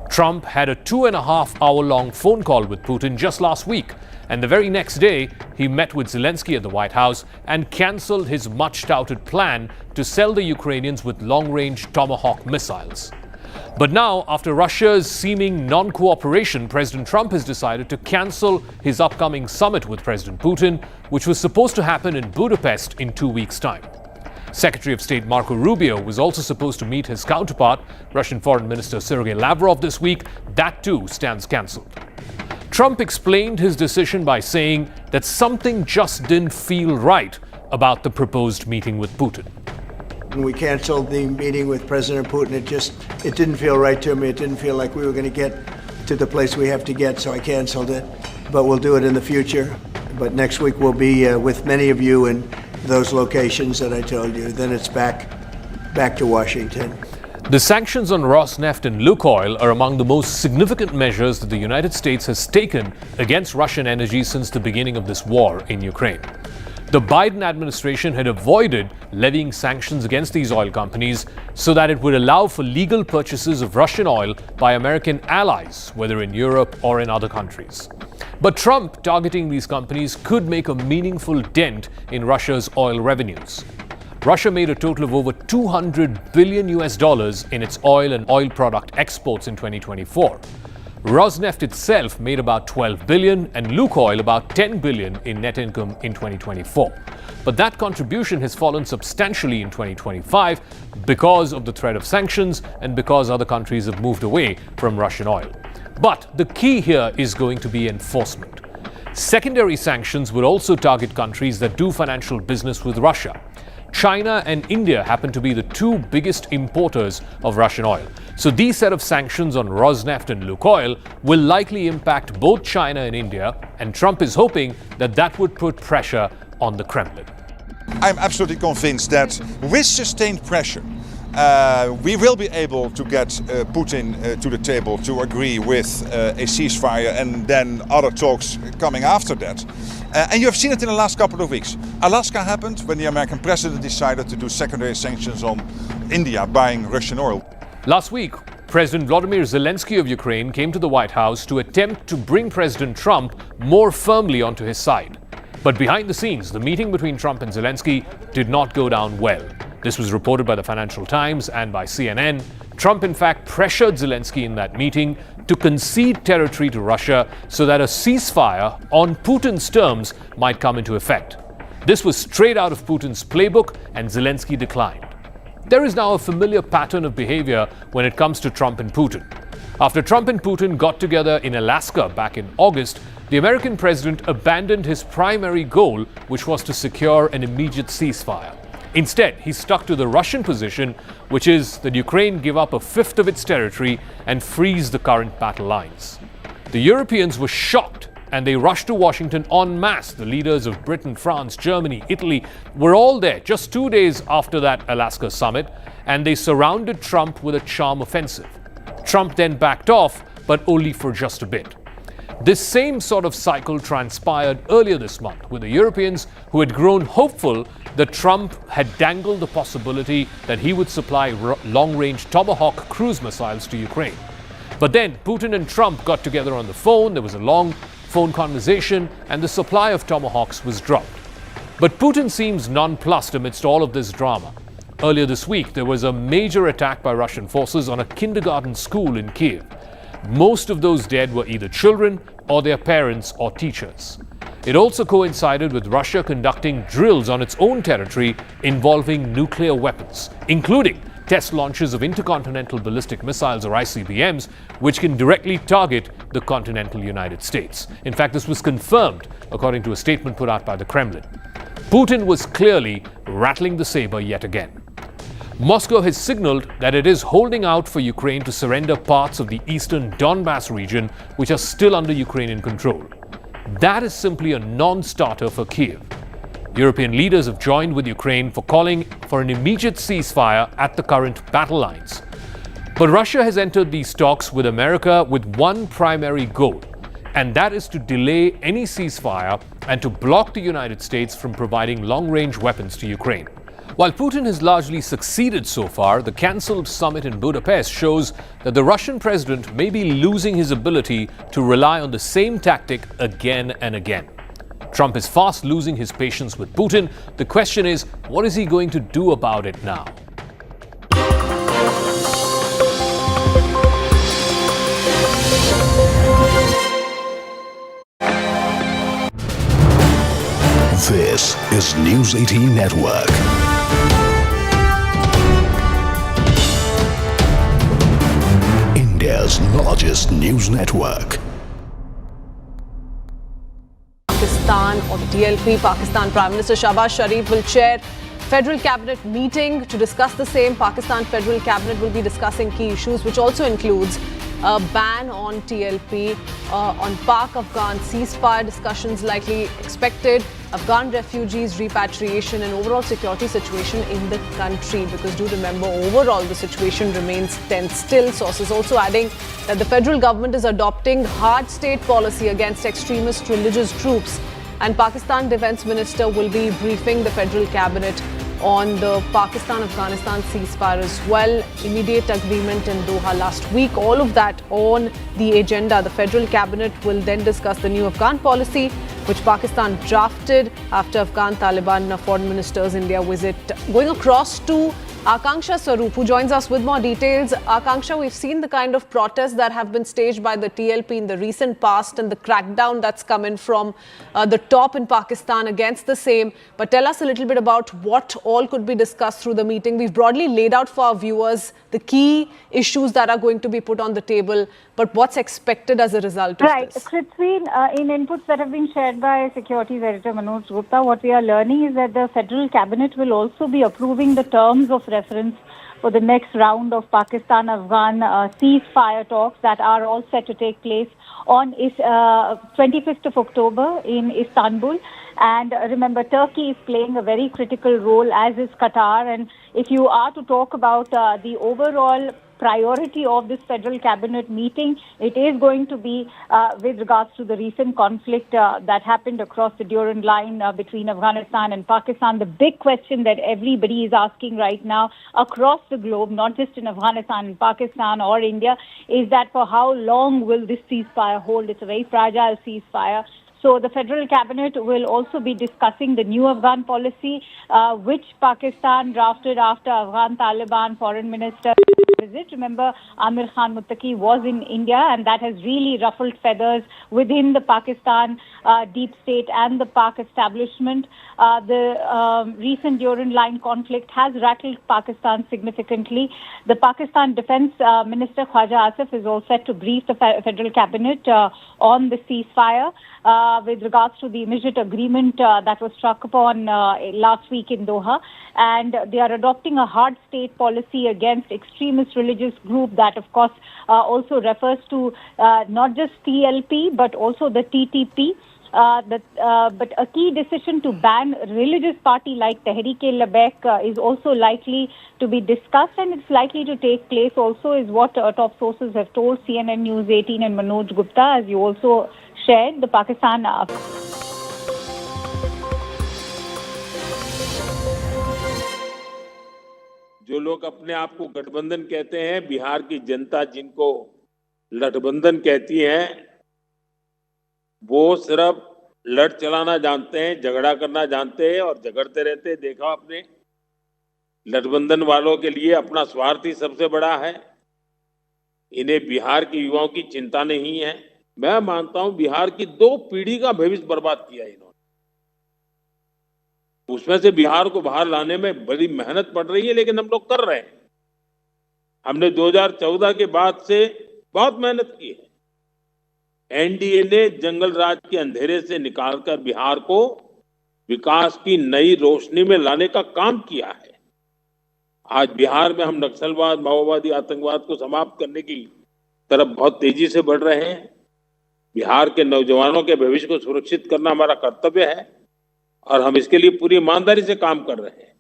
Trump had a 2.5-hour-long phone call with Putin just last week, and the very next day, he met with Zelensky at the White House and cancelled his much-touted plan to sell the Ukrainians with long-range Tomahawk missiles. But now, after Russia's seeming non-cooperation, President Trump has decided to cancel his upcoming summit with President Putin, which was supposed to happen in Budapest in 2 weeks' time. Secretary of State Marco Rubio was also supposed to meet his counterpart, Russian Foreign Minister Sergei Lavrov, this week. That too stands cancelled. Trump explained his decision by saying that something just didn't feel right about the proposed meeting with Putin. When we canceled the meeting with President Putin, it didn't feel right to me. It didn't feel like we were going to get to the place we have to get, so I canceled it. But we'll do it in the future. But next week we'll be with many of you in those locations that I told you. Then it's back to Washington. The sanctions on Rosneft and Lukoil are among the most significant measures that the United States has taken against Russian energy since the beginning of this war in Ukraine. The Biden administration had avoided levying sanctions against these oil companies so that it would allow for legal purchases of Russian oil by American allies, whether in Europe or in other countries. But Trump targeting these companies could make a meaningful dent in Russia's oil revenues. Russia made a total of over $200 billion in its oil and oil product exports in 2024. Rosneft itself made about $12 billion and Lukoil about $10 billion in net income in 2024. But that contribution has fallen substantially in 2025 because of the threat of sanctions and because other countries have moved away from Russian oil. But the key here is going to be enforcement. Secondary sanctions will also target countries that do financial business with Russia. China and India happen to be the 2 biggest importers of Russian oil. So these set of sanctions on Rosneft and Lukoil will likely impact both China and India, and Trump is hoping that that would put pressure on the Kremlin. I'm absolutely convinced that with sustained pressure, we will be able to get Putin to the table to agree with a ceasefire and then other talks coming after that. And you have seen it in the last couple of weeks. Alaska happened when the American president decided to do secondary sanctions on India buying Russian oil. Last week, President Volodymyr Zelensky of Ukraine came to the White House to attempt to bring President Trump more firmly onto his side. But behind the scenes, the meeting between Trump and Zelensky did not go down well. This was reported by the Financial Times and by CNN. Trump, in fact, pressured Zelensky in that meeting to concede territory to Russia so that a ceasefire on Putin's terms might come into effect. This was straight out of Putin's playbook, and Zelensky declined. There is now a familiar pattern of behavior when it comes to Trump and Putin. After Trump and Putin got together in Alaska back in August, the American president abandoned his primary goal, which was to secure an immediate ceasefire. Instead, he stuck to the Russian position, which is that Ukraine give up a fifth of its territory and freeze the current battle lines. The Europeans were shocked and they rushed to Washington en masse. The leaders of Britain, France, Germany, Italy were all there just 2 days after that Alaska summit, and they surrounded Trump with a charm offensive. Trump then backed off, but only for just a bit. This same sort of cycle transpired earlier this month with the Europeans who had grown hopeful that Trump had dangled the possibility that he would supply long-range Tomahawk cruise missiles to Ukraine. But then Putin and Trump got together on the phone, there was a long phone conversation, and the supply of Tomahawks was dropped. But Putin seems nonplussed amidst all of this drama. Earlier this week, there was a major attack by Russian forces on a kindergarten school in Kyiv. Most of those dead were either children or their parents or teachers. It also coincided with Russia conducting drills on its own territory involving nuclear weapons, including test launches of intercontinental ballistic missiles or ICBMs, which can directly target the continental United States. In fact, this was confirmed according to a statement put out by the Kremlin. Putin was clearly rattling the saber yet again. Moscow has signaled that it is holding out for Ukraine to surrender parts of the eastern Donbas region, which are still under Ukrainian control. That is simply a non-starter for Kyiv. European leaders have joined with Ukraine for calling for an immediate ceasefire at the current battle lines. But Russia has entered these talks with America with one primary goal, and that is to delay any ceasefire and to block the United States from providing long-range weapons to Ukraine. While Putin has largely succeeded so far, the cancelled summit in Budapest shows that the Russian president may be losing his ability to rely on the same tactic again and again. Trump is fast losing his patience with Putin. The question is, what is he going to do about it now? This is News 18 Network. India's largest news network. Pakistan or the DLP, Pakistan Prime Minister Shahbaz Sharif will chair Federal Cabinet meeting to discuss the same. Pakistan Federal Cabinet will be discussing key issues, which also includes a ban on TLP, on Pak-Afghan ceasefire discussions likely expected, Afghan refugees repatriation and overall security situation in the country. Because do remember, overall the situation remains tense still. Sources also adding that the federal government is adopting hard state policy against extremist religious groups. And Pakistan Defence Minister will be briefing the federal cabinet on the Pakistan-Afghanistan ceasefire as well. Immediate agreement in Doha last week. All of that on the agenda. The federal cabinet will then discuss the new Afghan policy, which Pakistan drafted after Afghan Taliban foreign minister's India visit. Going across to Akanksha Swaroop, who joins us with more details. Akanksha, we've seen the kind of protests that have been staged by the TLP in the recent past and the crackdown that's come in from the top in Pakistan against the same. But tell us a little bit about what all could be discussed through the meeting. We've broadly laid out for our viewers the key issues that are going to be put on the table, but what's expected as a result of this? Right. Krithvi, in inputs that have been shared by Securities Editor Manoj Gupta, what we are learning is that the Federal Cabinet will also be approving the terms of reference for the next round of Pakistan-Afghan ceasefire talks that are all set to take place on 25th of October in Istanbul. And remember, Turkey is playing a very critical role, as is Qatar. And if you are to talk about the overall priority of this federal cabinet meeting, it is going to be with regards to the recent conflict that happened across the Durand line between Afghanistan and Pakistan. The big question that everybody is asking right now across the globe, not just in Afghanistan and Pakistan or India, is that for how long will this ceasefire hold? It's a very fragile ceasefire. So the federal cabinet will also be discussing the new Afghan policy, which Pakistan drafted after Afghan Taliban foreign minister visit. Remember, Amir Khan Muttaqi was in India, and that has really ruffled feathers within the Pakistan deep state and the Pak establishment. The recent Durand line conflict has rattled Pakistan significantly. The Pakistan Defence Minister Khwaja Asif is all set to brief the federal cabinet on the ceasefire with regards to the immediate agreement that was struck upon last week in Doha. And they are adopting a hard state policy against extremist religious group that, of course, also refers to not just TLP but also the TTP. But a key decision to ban religious party like Tehreek-e-Labbaik is also likely to be discussed, and it's likely to take place also, is what top sources have told CNN News 18 and Manoj Gupta, as you also shared. The Pakistan जो लोग अपने आप को गठबंधन कहते हैं, बिहार की जनता जिनको लठबंधन कहती है, वो सिर्फ लड़ चलाना जानते हैं, झगड़ा करना जानते हैं और झगड़ते रहते हैं। देखा आपने, लठबंधन वालों के लिए अपना स्वार्थ ही सबसे बड़ा है। इन्हें बिहार के युवाओं की चिंता नहीं है। मैं मानता हूं बिहार की 2 पीढ़ी का भविष्य बर्बाद किया इन्होंने। उसमें से बिहार को बाहर लाने में बड़ी मेहनत पड़ रही है, लेकिन हम लोग कर रहे हैं। हमने 2014 के बाद से बहुत मेहनत की है। एनडीए ने जंगल राज के अंधेरे से निकालकर बिहार को विकास की नई रोशनी में लाने का काम किया है। आज बिहार में हम नक्सलवाद, माओवादी, आतंकवाद को समाप्त करने की तरफ बहुत तेजी से बढ़ रहे हैं। बिहार के नौजवानों के भविष्य को सुरक्षित करना हमारा कर्तव्य है और हम इसके लिए पूरी ईमानदारी से काम कर रहे हैं।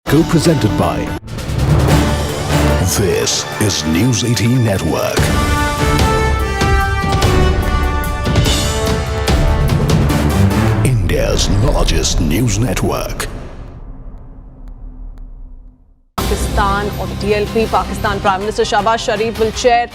Co-presented by This is News 18 Network. India's largest news network. Pakistan or TLP, Pakistan Prime Minister Shahbaz Sharif will chair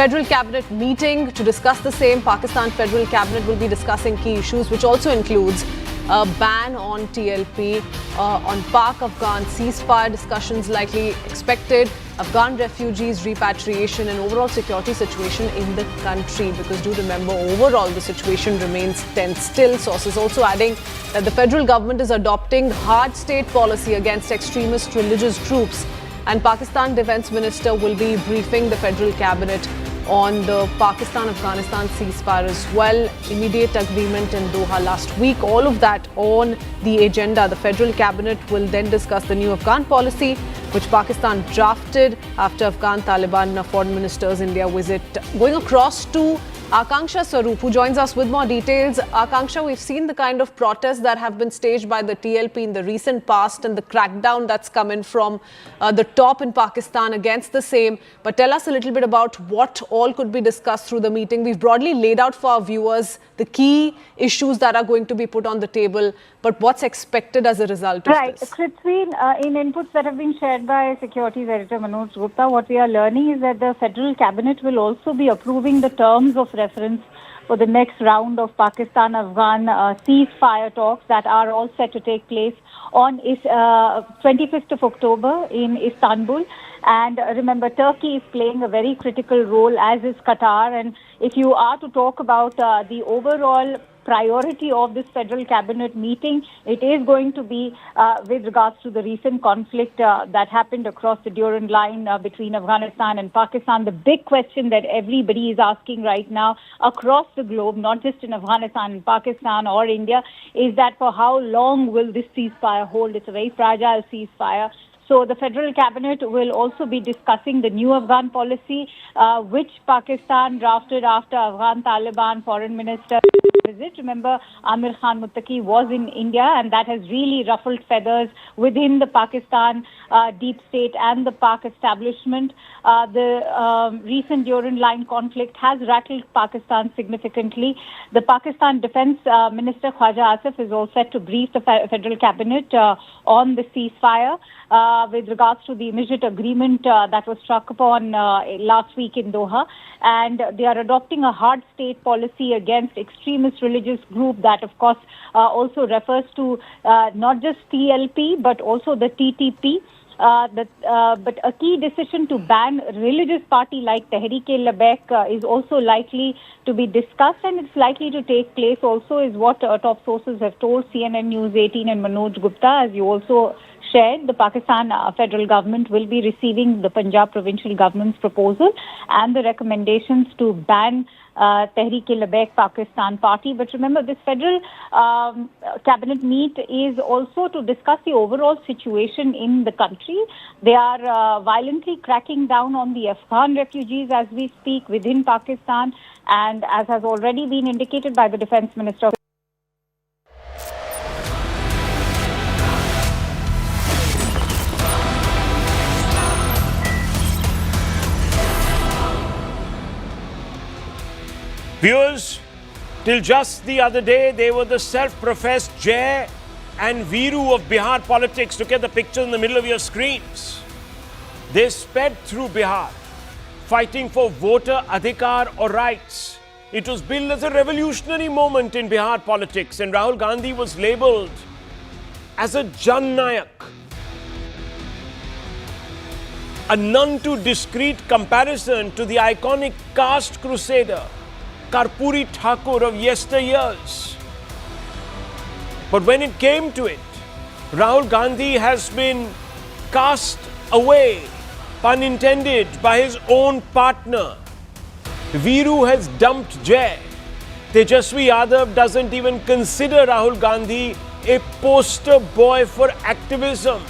Federal Cabinet meeting to discuss the same. Pakistan Federal Cabinet will be discussing key issues, which also includes a ban on TLP, on Pak-Afghan ceasefire discussions likely expected, Afghan refugees repatriation and overall security situation in the country. Because do remember, overall the situation remains tense still. Sources also adding that the federal government is adopting hard state policy against extremist religious groups, and Pakistan Defence Minister will be briefing the federal cabinet on the Pakistan-Afghanistan ceasefire as well. Immediate agreement in Doha last week. All of that on the agenda. The federal cabinet will then discuss the new Afghan policy, which Pakistan drafted after Afghan Taliban foreign minister's India visit. Going across to Akanksha Swaroop, who joins us with more details. Akanksha, we've seen the kind of protests that have been staged by the TLP in the recent past and the crackdown that's come in from the top in Pakistan against the same. But tell us a little bit about what all could be discussed through the meeting. We've broadly laid out for our viewers the key issues that are going to be put on the table, but what's expected as a result of this? Right. Krithvi, in inputs that have been shared by Securities Editor Manoj Gupta, what we are learning is that the Federal Cabinet will also be approving the terms of reference for the next round of Pakistan-Afghan ceasefire talks that are all set to take place on 25th of October in Istanbul. And remember, Turkey is playing a very critical role, as is Qatar. And if you are to talk about the overall priority of this federal cabinet meeting, it is going to be with regards to the recent conflict that happened across the Durand line between Afghanistan and Pakistan. The big question that everybody is asking right now across the globe, not just in Afghanistan and Pakistan or India, is that for how long will this ceasefire hold? It's a very fragile ceasefire. So the federal cabinet will also be discussing the new Afghan policy, which Pakistan drafted after Afghan Taliban foreign minister visit. Remember, Amir Khan Muttaqi was in India, and that has really ruffled feathers within the Pakistan deep state and the Pak establishment. The recent Durand Line conflict has rattled Pakistan significantly. The Pakistan Defence Minister Khwaja Asif is all set to brief the federal cabinet on the ceasefire with regards to the immediate agreement that was struck upon last week in Doha. And they are adopting a hard state policy against extremist religious group that, of course, also refers to not just TLP but also the TTP. But a key decision to ban religious party like Tehreek-e-Labbaik is also likely to be discussed, and it's likely to take place also, is what top sources have told CNN News 18 and Manoj Gupta. As you also shared, the Pakistan federal government will be receiving the Punjab provincial government's proposal and the recommendations to ban Tehreek-e-Labbaik Pakistan Party. But remember, this federal cabinet meet is also to discuss the overall situation in the country. They are violently cracking down on the Afghan refugees as we speak within Pakistan, and as has already been indicated by the Defence Minister. Viewers, till just the other day, they were the self-professed Jai and Viru of Bihar politics. Look at the picture in the middle of your screens. They sped through Bihar, fighting for voter adhikar or rights. It was billed as a revolutionary moment in Bihar politics, and Rahul Gandhi was labelled as a Jan Nayak, a none too discreet comparison to the iconic caste crusader Karpuri Thakur of yesteryears. But when it came to it, Rahul Gandhi has been cast away, pun intended, by his own partner. Viru has dumped Jai. Tejashwi Yadav doesn't even consider Rahul Gandhi a poster boy for activism.